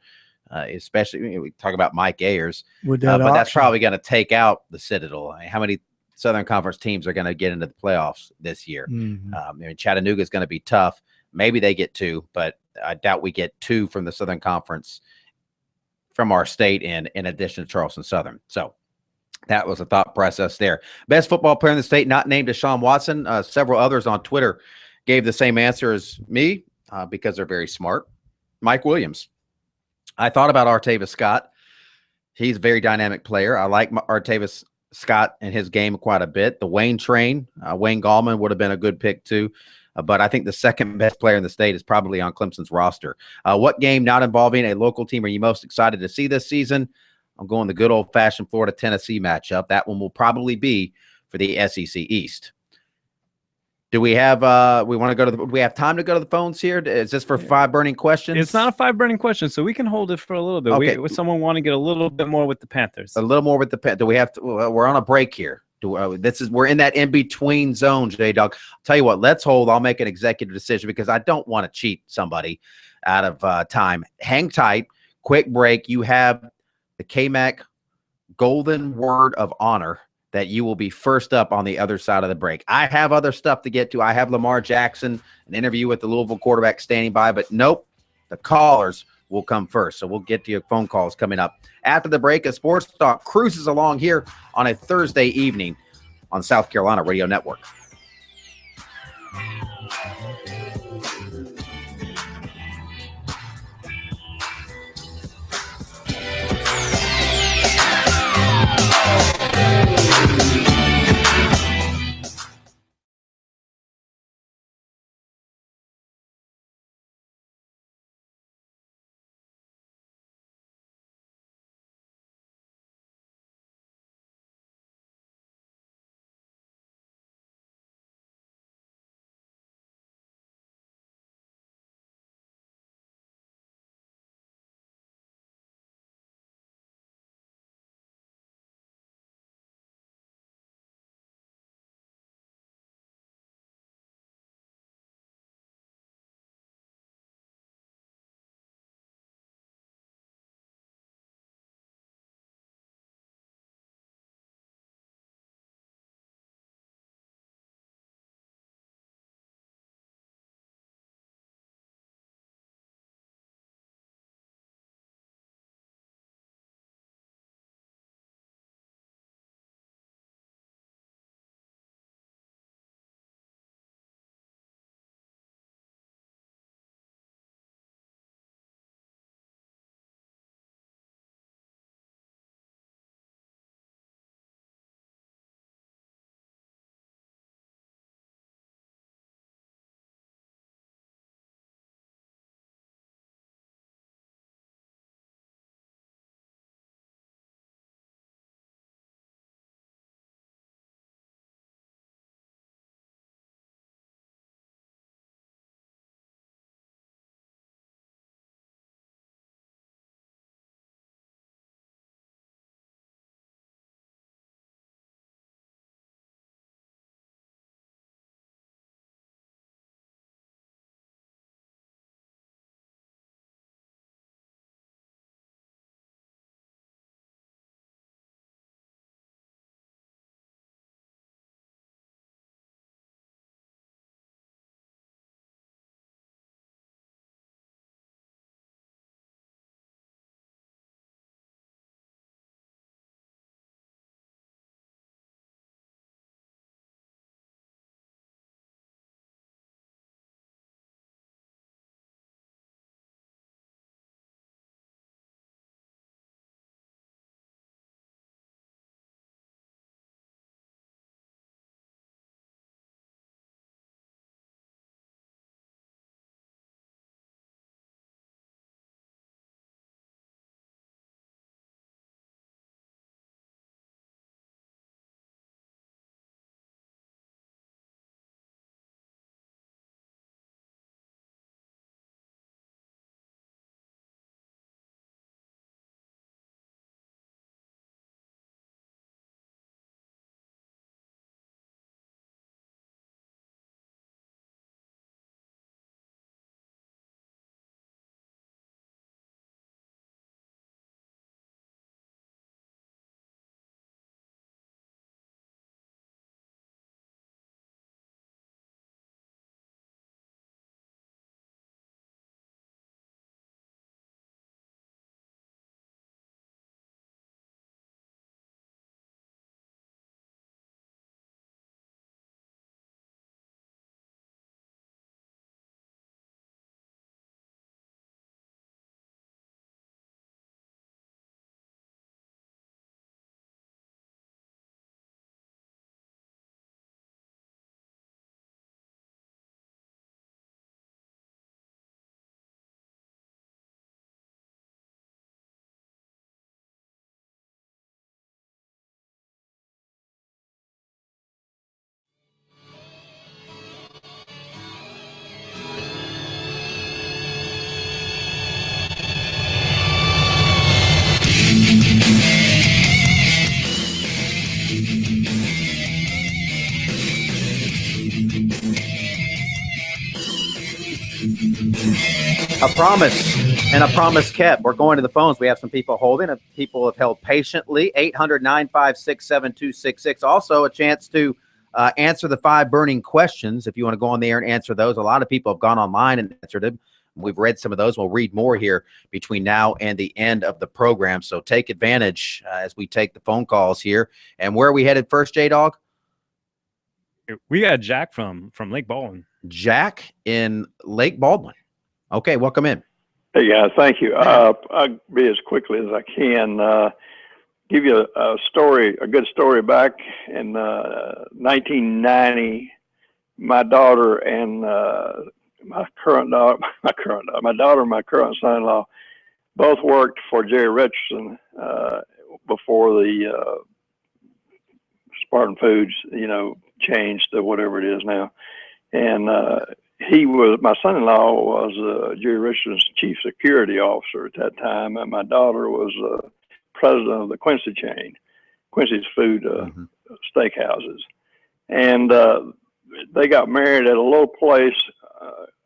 especially we talk about Mike Ayers, but that's probably going to take out the Citadel. I mean, how many Southern Conference teams are going to get into the playoffs this year? Chattanooga is going to be tough. Maybe they get 2, but I doubt we get 2 from the Southern Conference from our state in addition to Charleston Southern. So that was a thought process there. Best football player in the state, not named Deshaun Watson. Several others on Twitter gave the same answer as me because they're very smart. Mike Williams. I thought about Artavis Scott. He's a very dynamic player. I like Artavis Scott and his game quite a bit. The Wayne train, Wayne Gallman would have been a good pick too. But I think the second best player in the state is probably on Clemson's roster. What game not involving a local team are you most excited to see this season? I'm going the good old-fashioned Florida-Tennessee matchup. That one will probably be for the SEC East. Do we have we have time to go to the phones here? Is this for 5 burning questions? It's not a 5 burning question, so we can hold it for a little bit. Okay. Would someone want to get a little bit more with the Panthers? A little more with the Panthers. Do we have to? We're on a break here. We're in that in-between zone, J-Dog. I'll tell you what, let's hold. I'll make an executive decision because I don't want to cheat somebody out of time. Hang tight. Quick break. You have the KMAC golden word of honor that you will be first up on the other side of the break. I have other stuff to get to. I have Lamar Jackson, an interview with the Louisville quarterback standing by, but nope, the callers will come first. So we'll get to your phone calls coming up after the break as Sports Talk cruises along here on a Thursday evening on South Carolina Radio Network. promise and a promise kept. We're going to the phones. We have some people holding. People have held patiently. 800-956-7266. Also a chance to answer the 5 burning questions if you want to go on the air and answer those. A lot of people have gone online and answered them. We've read some of those. We'll read more here between now and the end of the program. So take advantage as we take the phone calls here. And where are we headed first, J-Dog? We got Jack from Lake Baldwin. Jack in Lake Baldwin. Okay, welcome in. Hey, guys, thank you. I'll be as quickly as I can. Give you a story, a good story. Back in 1990, my daughter and my daughter and my current son-in-law both worked for Jerry Richardson before the Spartan Foods, changed to whatever it is now. And my son-in-law was Jerry Richardson's chief security officer at that time, and my daughter was president of the Quincy chain, Quincy's Food Steakhouses. And they got married at a little place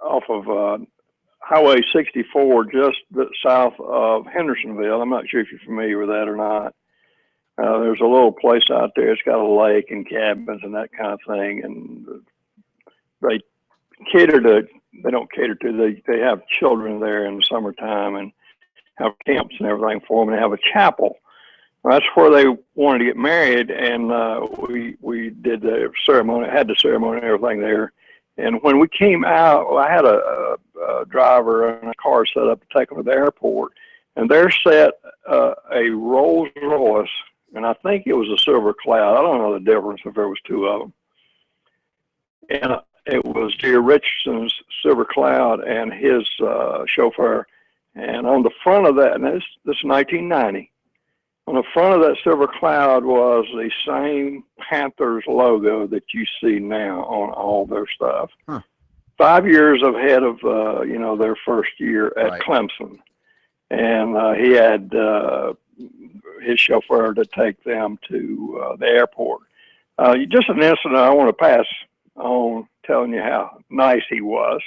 off of Highway 64, just south of Hendersonville. I'm not sure if you're familiar with that or not. There's a little place out there. It's got a lake and cabins and that kind of thing. And they have children there in the summertime and have camps and everything for them, and have a chapel. Well, that's where they wanted to get married, and we did the ceremony, had the ceremony and everything there. And when we came out, I had a driver and a car set up to take them to the airport, and there sat a Rolls Royce, and I think it was a Silver Cloud. I don't know the difference if there was 2 of them. And it was Jerry Richardson's Silver Cloud and his chauffeur. And on the front of that, and this is 1990, on the front of that Silver Cloud was the same Panthers logo that you see now on all their stuff. 5 years ahead of, their first year at Clemson. And he had his chauffeur to take them to the airport. Just an incident I want to pass on, telling you how nice he was.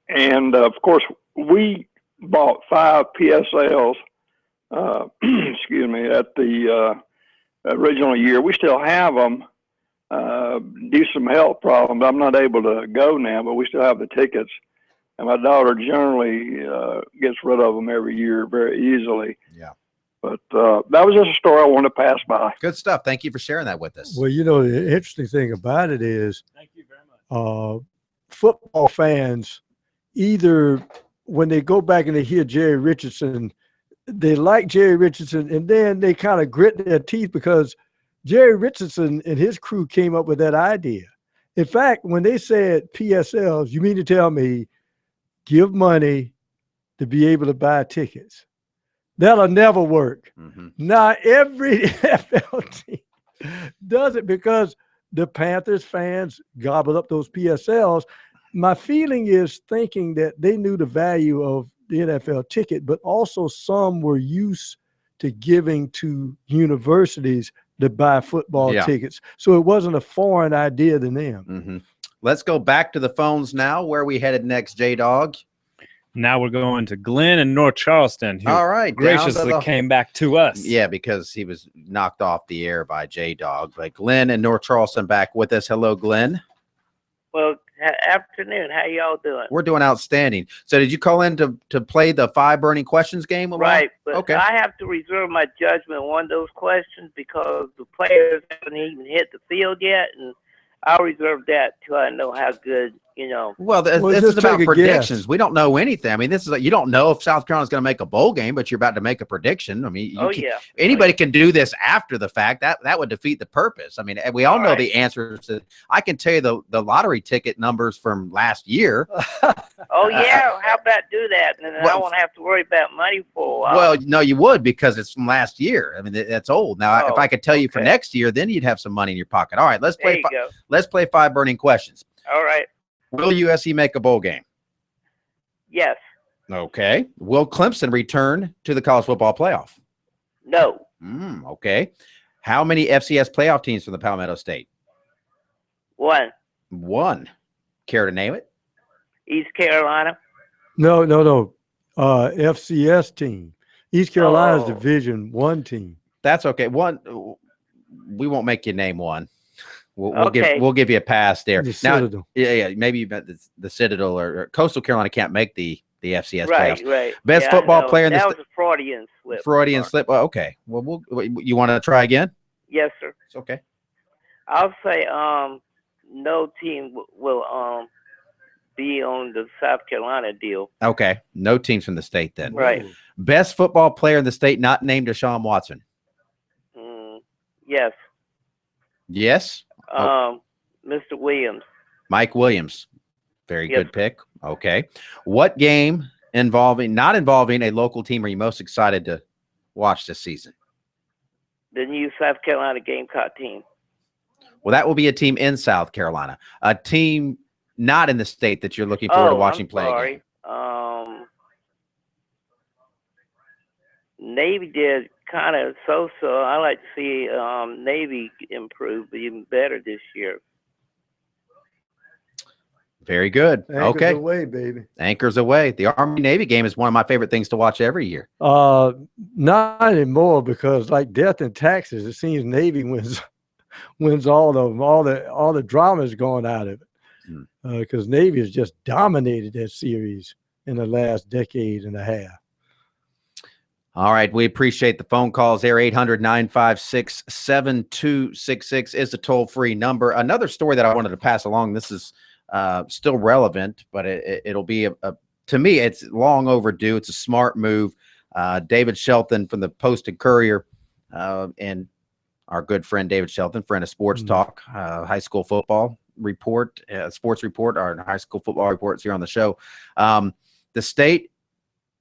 And, of course, we bought 5 PSLs, excuse me, at the original year. We still have them due to some health problems. I'm not able to go now, but we still have the tickets. And my daughter generally gets rid of them every year very easily. Yeah. But that was just a story I wanted to pass by. Good stuff. Thank you for sharing that with us. Well, the interesting thing about it is, thank you very much. Football fans, either when they go back and they hear Jerry Richardson, they like Jerry Richardson, and then they kind of grit their teeth because Jerry Richardson and his crew came up with that idea. In fact, when they said PSLs, you mean to tell me give money to be able to buy tickets? That'll never work. Now, every NFL team does it because the Panthers fans gobbled up those PSLs. My feeling is thinking that they knew the value of the NFL ticket, but also some were used to giving to universities to buy football tickets. So it wasn't a foreign idea to them. Let's go back to the phones now. Where are we headed next, J-Dog? Now we're going to Glenn in North Charleston, who all right, graciously came back to us. Yeah, because he was knocked off the air by J-Dog. But Glenn in North Charleston back with us. Hello, Glenn. Well, afternoon. How y'all doing? We're doing outstanding. So did you call in to play the 5 burning questions game? Right, but okay. I have to reserve my judgment on one of those questions because the players haven't even hit the field yet, and I'll reserve that till I know how good, Well, this is about predictions. Guess. We don't know anything. I mean, this is you don't know if South Carolina's going to make a bowl game, but you're about to make a prediction. I mean, anybody can do this after the fact. That would defeat the purpose. I mean, we all know the answers. I can tell you the lottery ticket numbers from last year. Oh yeah, how about do that? And then I won't have to worry about money for a while. Well, no, you would because it's from last year. I mean, that's old. Now, if I could tell you for next year, then you'd have some money in your pocket. All right, let's play. Let's play 5 burning questions. All right. Will USC make a bowl game? Yes. Okay. Will Clemson return to the college football playoff? No. Okay. How many FCS playoff teams from the Palmetto State? 1. 1. Care to name it? East Carolina. No. FCS team. East Carolina's Oh. Division I team. That's okay. One, we won't make you name one. We'll Okay. give you a pass there. The Now, Citadel. yeah. Maybe you meant the Citadel or Coastal Carolina can't make the FCS Right, playoffs. right. Best Yeah, football I know. player in That the was a Freudian slip. Freudian Sorry. slip. Well, okay. Well, you want to try again? Yes, sir. It's okay. I'll say no team will be on the South Carolina deal. Okay. No teams from the state then. Right. Best football player in the state not named Deshaun Watson. Yes. Yes. Mr. Williams. Mike Williams. Very Yes, good pick. Okay. What game not involving a local team are you most excited to watch this season? The new South Carolina Gamecock team. Well, that will be a team in South Carolina. A team not in the state that you're looking forward to watching play again. Navy did kind of so-so. I like to see Navy improve even better this year. Very good. Anchors away, baby. Anchors away. The Army-Navy game is one of my favorite things to watch every year. Not anymore because, like death and taxes, it seems Navy wins all of them. All the drama is going out of it because Navy has just dominated that series in the last decade and a half. All right. We appreciate the phone calls there. 800-956-7266 is the toll-free number. Another story that I wanted to pass along. This is still relevant, but it'll be to me, it's long overdue. It's a smart move. David Shelton from the Post and Courier and our good friend David Shelton, friend of Sports Talk, high school football report, sports report, our high school football reports here on the show. The state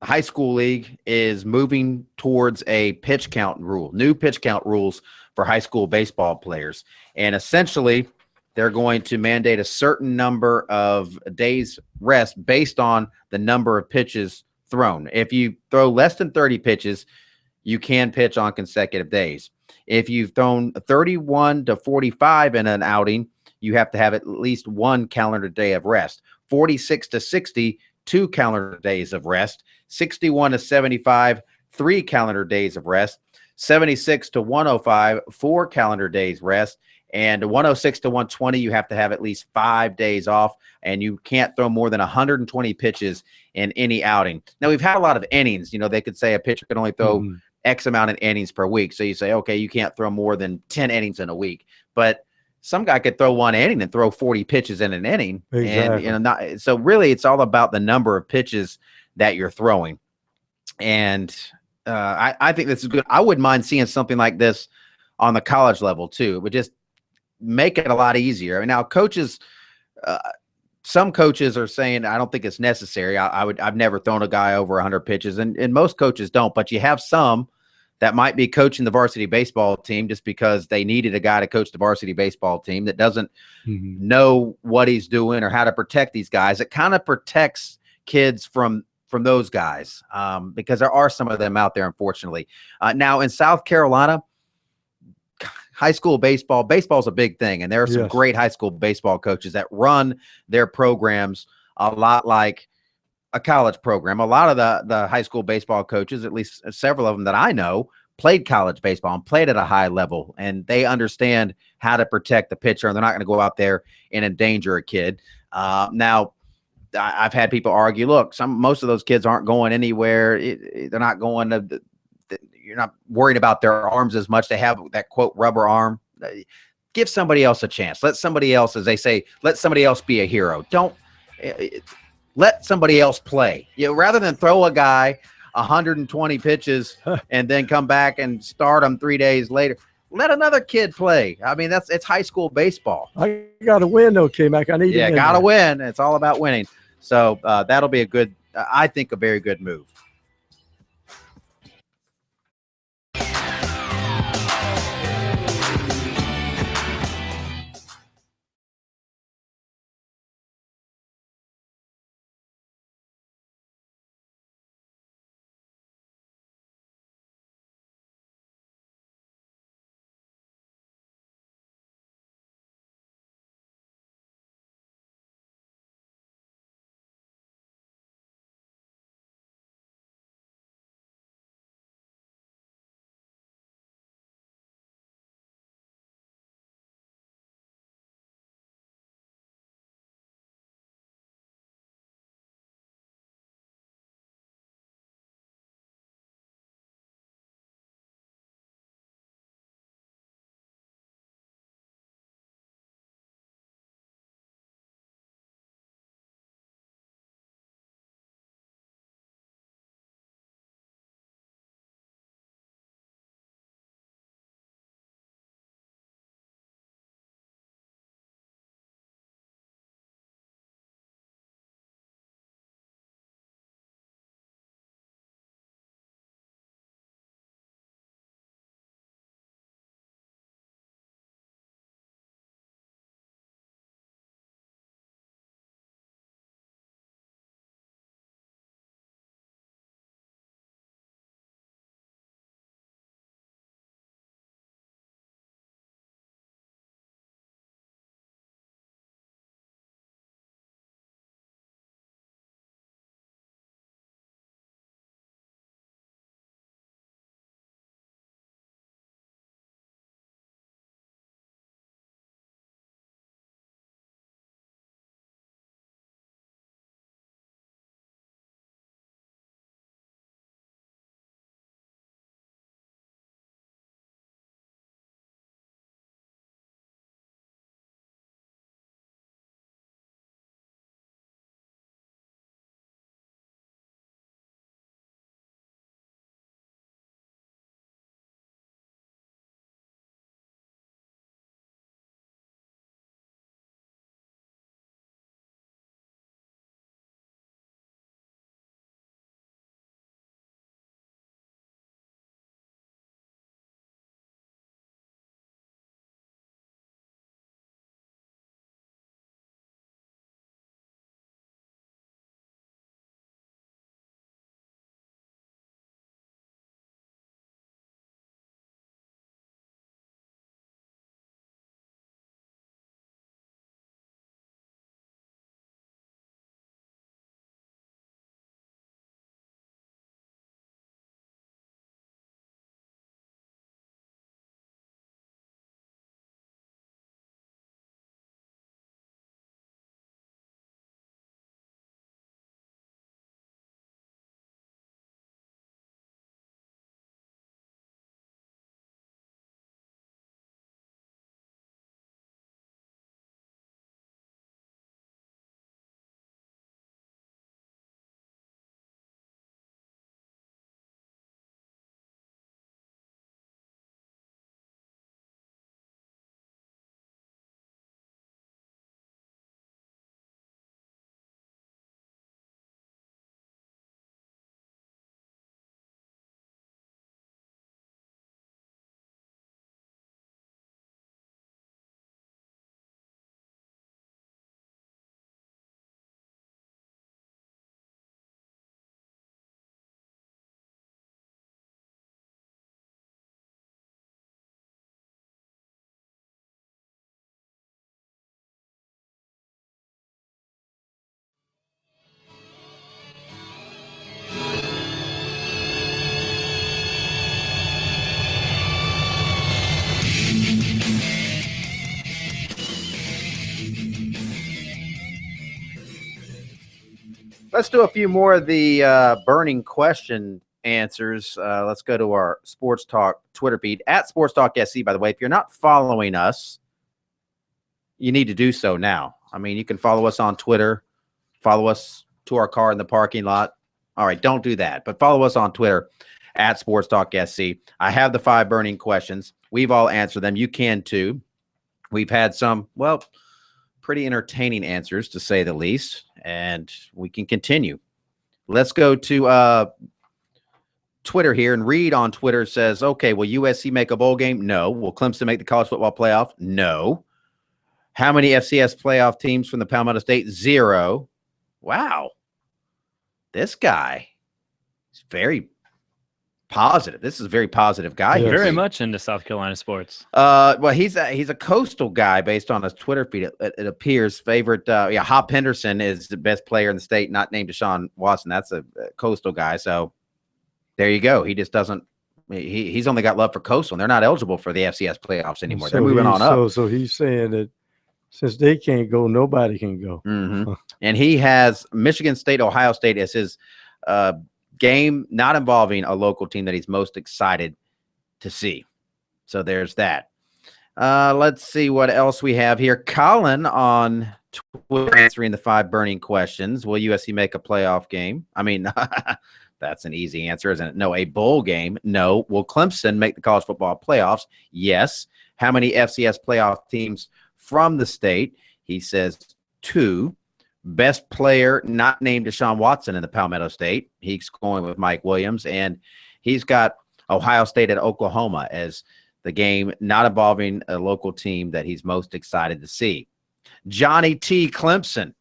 high school league is moving towards a pitch count rule, new pitch count rules for high school baseball players. And essentially, they're going to mandate a certain number of days rest based on the number of pitches thrown. If you throw less than 30 pitches, you can pitch on consecutive days. If you've thrown 31 to 45 in an outing, you have to have at least one calendar day of rest. 46 to 60, 2 calendar days of rest. 61 to 75, 3 calendar days of rest. 76 to 105, 4 calendar days rest. And 106 to 120, you have to have at least 5 days off, and you can't throw more than 120 pitches in any outing. Now, we've had a lot of innings. You know, they could say a pitcher can only throw X amount of innings per week. So you say, okay, you can't throw more than 10 innings in a week. But some guy could throw one inning and throw 40 pitches in an inning. Exactly. And so really it's all about the number of pitches that you're throwing. And I think this is good. I wouldn't mind seeing something like this on the college level too. It would just make it a lot easier. I mean, now coaches, some coaches are saying, I don't think it's necessary. I've never thrown a guy over 100 pitches, and most coaches don't, but you have some that might be coaching the varsity baseball team just because they needed a guy to coach the varsity baseball team that doesn't know what he's doing or how to protect these guys. It kind of protects kids from those guys because there are some of them out there, unfortunately. Now in South Carolina, high school baseball is a big thing, and there are some great high school baseball coaches that run their programs a lot like a college program. A lot of the high school baseball coaches, at least several of them that I know, played college baseball and played at a high level, and they understand how to protect the pitcher, and they're not going to go out there and endanger a kid. Now, I've had people argue, look, most of those kids aren't going anywhere. They're not going to you're not worried about their arms as much. They have that, quote, rubber arm. Give somebody else a chance. Let somebody else, as they say, let somebody else be a hero. Don't let somebody else play. You know, rather than throw a guy 120 pitches and then come back and start them 3 days later, let another kid play. I mean, it's high school baseball. I got to win, though, K-Mac. I need to win. Got to win. It's all about winning. So that'll be I think a very good move. Let's do a few more of the burning question answers. Let's go to our Sports Talk Twitter feed at SportsTalk SC. By the way, if you're not following us, you need to do so now. I mean, you can follow us on Twitter, follow us to our car in the parking lot. All right, don't do that, but follow us on Twitter at SportsTalk SC. I have the 5 burning questions. We've all answered them. You can too. We've had some, well, pretty entertaining answers, to say the least, and we can continue. Let's go to Twitter here, and Reed on Twitter says, okay, will USC make a bowl game? No. Will Clemson make the college football playoff? No. How many FCS playoff teams from the Palmetto State? 0. Wow. This guy is very positive. This is a very positive guy. Yeah, very much into South Carolina sports. Well, he's a coastal guy based on his Twitter feed. It appears favorite. Hop Henderson is the best player in the state, not named Deshaun Watson. That's a coastal guy. So there you go. He just doesn't. He's only got love for coastal, and they're not eligible for the FCS playoffs anymore. So they're moving on up. So he's saying that since they can't go, nobody can go. Mm-hmm. And he has Michigan State, Ohio State as his game not involving a local team that he's most excited to see. So there's that. Let's see what else we have here. Colin on Twitter answering the 5 burning questions. Will USC make a playoff game? I mean, that's an easy answer, isn't it? No. A bowl game? No. Will Clemson make the college football playoffs? Yes. How many FCS playoff teams from the state? He says 2. Best player not named Deshaun Watson in the Palmetto State. He's going with Mike Williams, and he's got Ohio State at Oklahoma as the game not involving a local team that he's most excited to see. Johnny T. Clemson.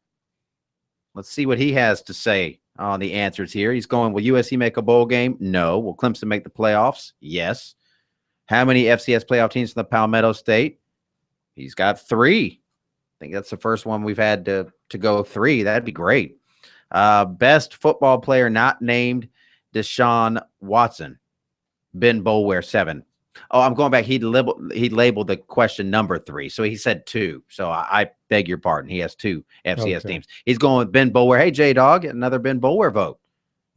Let's see what he has to say on the answers here. He's going, will USC make a bowl game? No. Will Clemson make the playoffs? Yes. How many FCS playoff teams from the Palmetto State? He's got 3. I think that's the first one we've had to go 3. That'd be great. Best football player not named Deshaun Watson. Ben Boulware, 7. Oh, I'm going back. He labeled the question number 3. So he said 2. So I beg your pardon. He has 2 FCS teams. He's going with Ben Boulware. Hey, J-Dog, another Ben Boulware vote.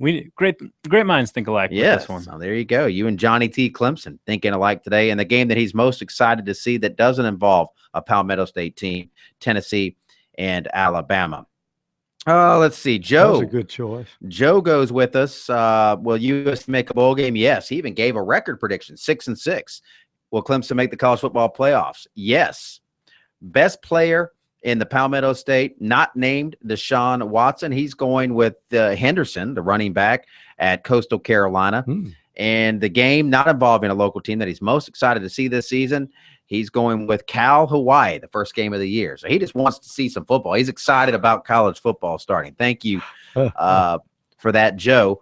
Great minds think alike with this one. So there you go. You and Johnny T. Clemson thinking alike today. And the game that he's most excited to see that doesn't involve a Palmetto State team, Tennessee and Alabama. Let's see. Joe. That's a good choice. Joe goes with us. Will USC make a bowl game? Yes. He even gave a record prediction, 6-6. Will Clemson make the college football playoffs? Yes. Best player in the Palmetto State, not named Deshaun Watson. He's going with Henderson, the running back at Coastal Carolina. And the game not involving a local team that he's most excited to see this season, he's going with Cal Hawaii, the first game of the year. So he just wants to see some football. He's excited about college football starting. Thank you for that, Joe.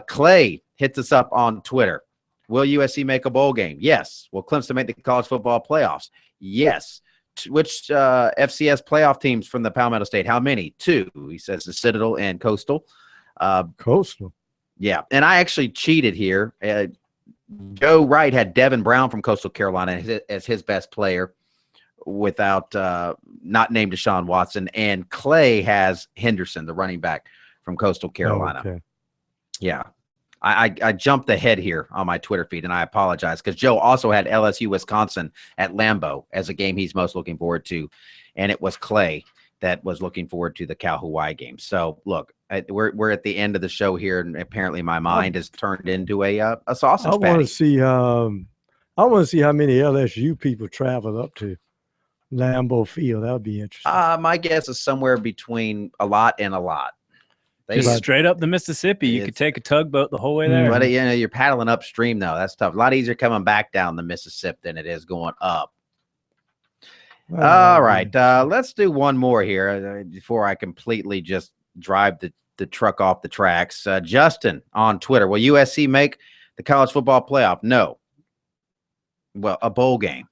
Clay hits us up on Twitter. Will USC make a bowl game? Yes. Will Clemson make the college football playoffs? Yes. Which FCS playoff teams from the Palmetto State? How many? 2. He says the Citadel and Coastal. Coastal. Yeah. And I actually cheated here. Joe Wright had Devin Brown from Coastal Carolina as his best player without not named Deshaun Watson. And Clay has Henderson, the running back from Coastal Carolina. Okay. Yeah. I jumped ahead here on my Twitter feed, and I apologize because Joe also had LSU Wisconsin at Lambeau as a game he's most looking forward to, and it was Clay that was looking forward to the Cal Hawaii game. So look, we're at the end of the show here, and apparently my mind has turned into a sausage patty. I want to see how many LSU people travel up to Lambeau Field. That would be interesting. My guess is somewhere between a lot and a lot. Just straight up the Mississippi. You could take a tugboat the whole way there. But you're paddling upstream, though. That's tough. A lot easier coming back down the Mississippi than it is going up. All right. Let's do one more here before I completely just drive the truck off the tracks. Justin on Twitter. Will USC make the college football playoff? No. Well, a bowl game.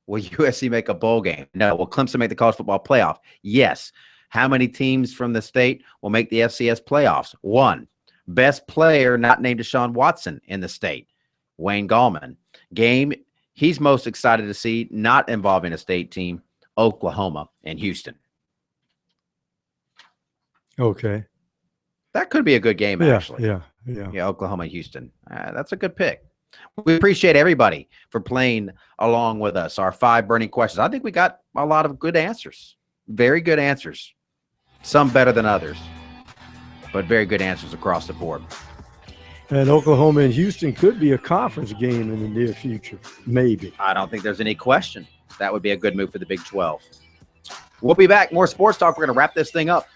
Will USC make a bowl game? No. Will Clemson make the college football playoff? Yes. How many teams from the state will make the FCS playoffs? 1. Best player not named Deshaun Watson in the state, Wayne Gallman. Game he's most excited to see, not involving a state team, Oklahoma and Houston. Okay. That could be a good game, actually. Yeah. Oklahoma, Houston. That's a good pick. We appreciate everybody for playing along with us. Our 5 burning questions. I think we got a lot of good answers. Very good answers. Some better than others, but very good answers across the board. And Oklahoma and Houston could be a conference game in the near future, maybe. I don't think there's any question. That would be a good move for the Big 12. We'll be back. More sports talk. We're going to wrap this thing up.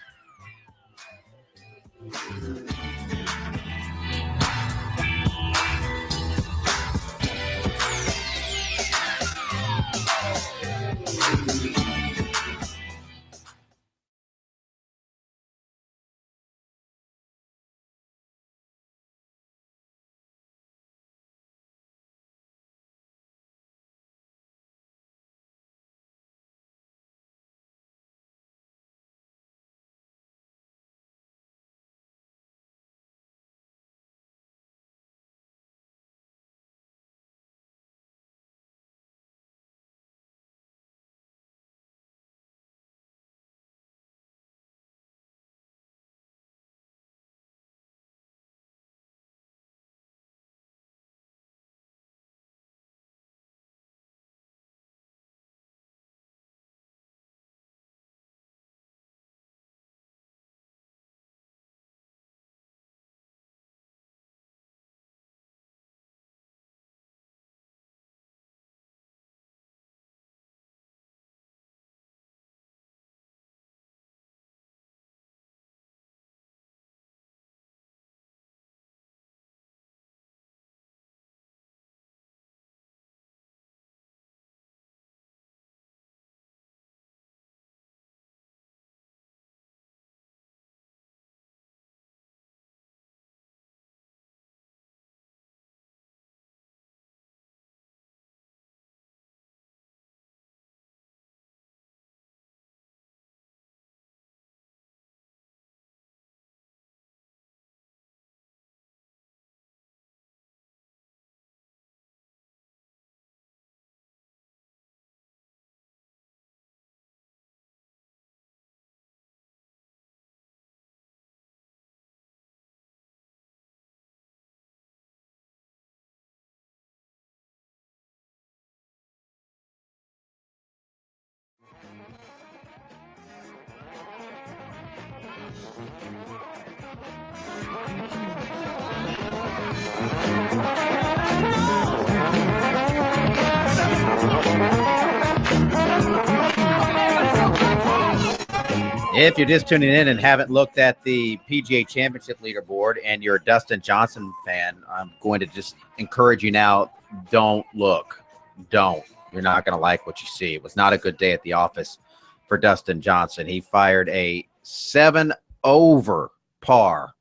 If you're just tuning in and haven't looked at the PGA Championship leaderboard and you're a Dustin Johnson fan, I'm going to just encourage you now, don't look. Don't. You're not going to like what you see. It was not a good day at the office for Dustin Johnson. He fired a 7-over par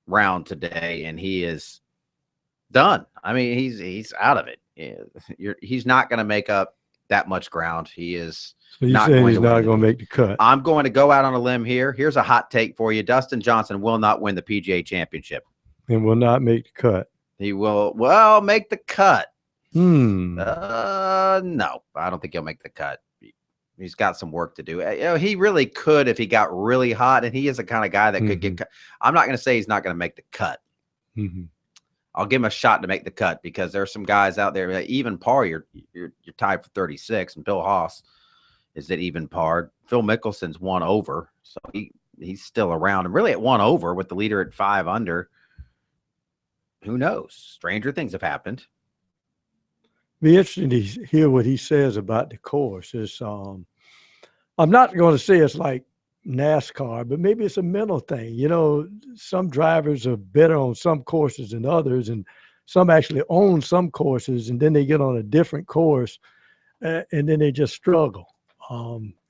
round today, and he is done. I mean, he's out of it. He's not going to make up that much ground. He is. So you're saying he's not going to make the cut? I'm going to go out on a limb here. Here's a hot take for you. Dustin Johnson will not win the PGA Championship. And will not make the cut. He will, make the cut. No, I don't think he'll make the cut. He's got some work to do. He really could if he got really hot, and he is the kind of guy that could get cut. I'm not going to say he's not going to make the cut. I'll give him a shot to make the cut because there's some guys out there that even par, you're tied for 36, and Bill Haas is at even par. Phil Mickelson's 1 over, so he's still around. And really at 1 over with the leader at 5 under, who knows? Stranger things have happened. Be interesting to hear what he says about the course. I'm not going to say it's like NASCAR, but maybe it's a mental thing. You know, some drivers are better on some courses than others, and some actually own some courses, and then they get on a different course, and then they just struggle.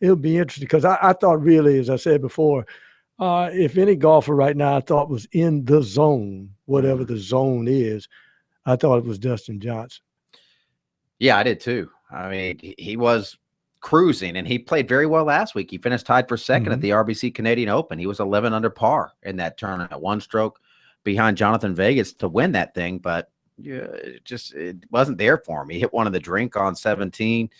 It'll be interesting because I thought really, as I said before, if any golfer right now I thought was in the zone, whatever the zone is, I thought it was Dustin Johnson. Yeah, I did too. I mean, he was cruising, and he played very well last week. He finished tied for second at the RBC Canadian Open. He was 11 under par in that tournament, 1 stroke behind Jonathan Vegas to win that thing, but it wasn't there for him. He hit one of the drink on 17.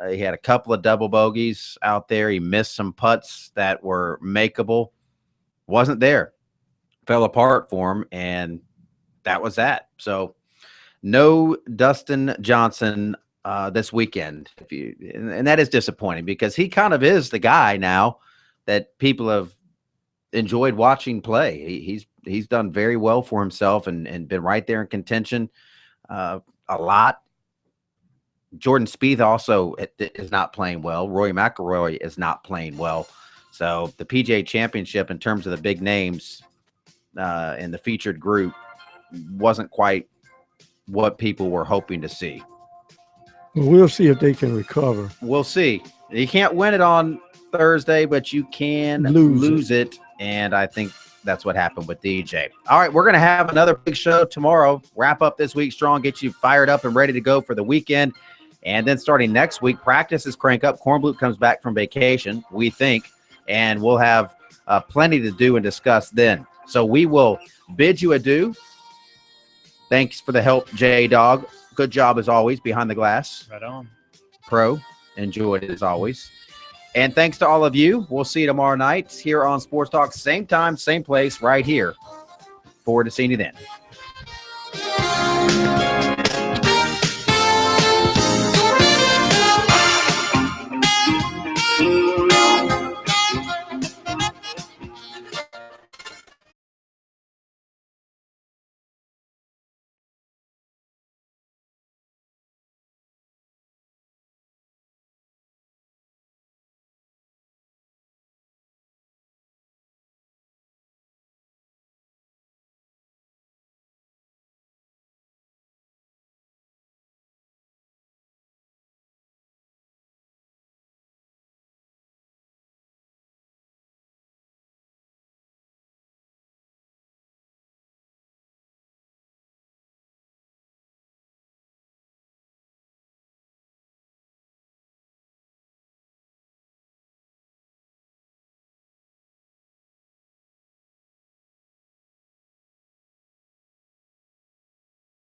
He had a couple of double bogeys out there. He missed some putts that were makeable. Wasn't there fell apart for him, and that was that. So no Dustin Johnson this weekend, and that is disappointing because he kind of is the guy now that people have enjoyed watching play. He's done very well for himself and been right there in contention a lot. Jordan Spieth also is not playing well. Rory McIlroy is not playing well. So the PGA Championship, in terms of the big names in the featured group, wasn't quite what people were hoping to see. We'll see if they can recover. We'll see. You can't win it on Thursday, but you can lose it. And I think that's what happened with DJ. All right, we're going to have another big show tomorrow. Wrap up this week strong, get you fired up and ready to go for the weekend. And then starting next week, practices crank up. Kornblut comes back from vacation, we think, and we'll have plenty to do and discuss then. So we will bid you adieu. Thanks for the help, J-Dog. Good job as always behind the glass. Right on. Pro. Enjoyed it as always. And thanks to all of you. We'll see you tomorrow night here on Sports Talk. Same time, same place, right here. Forward to seeing you then.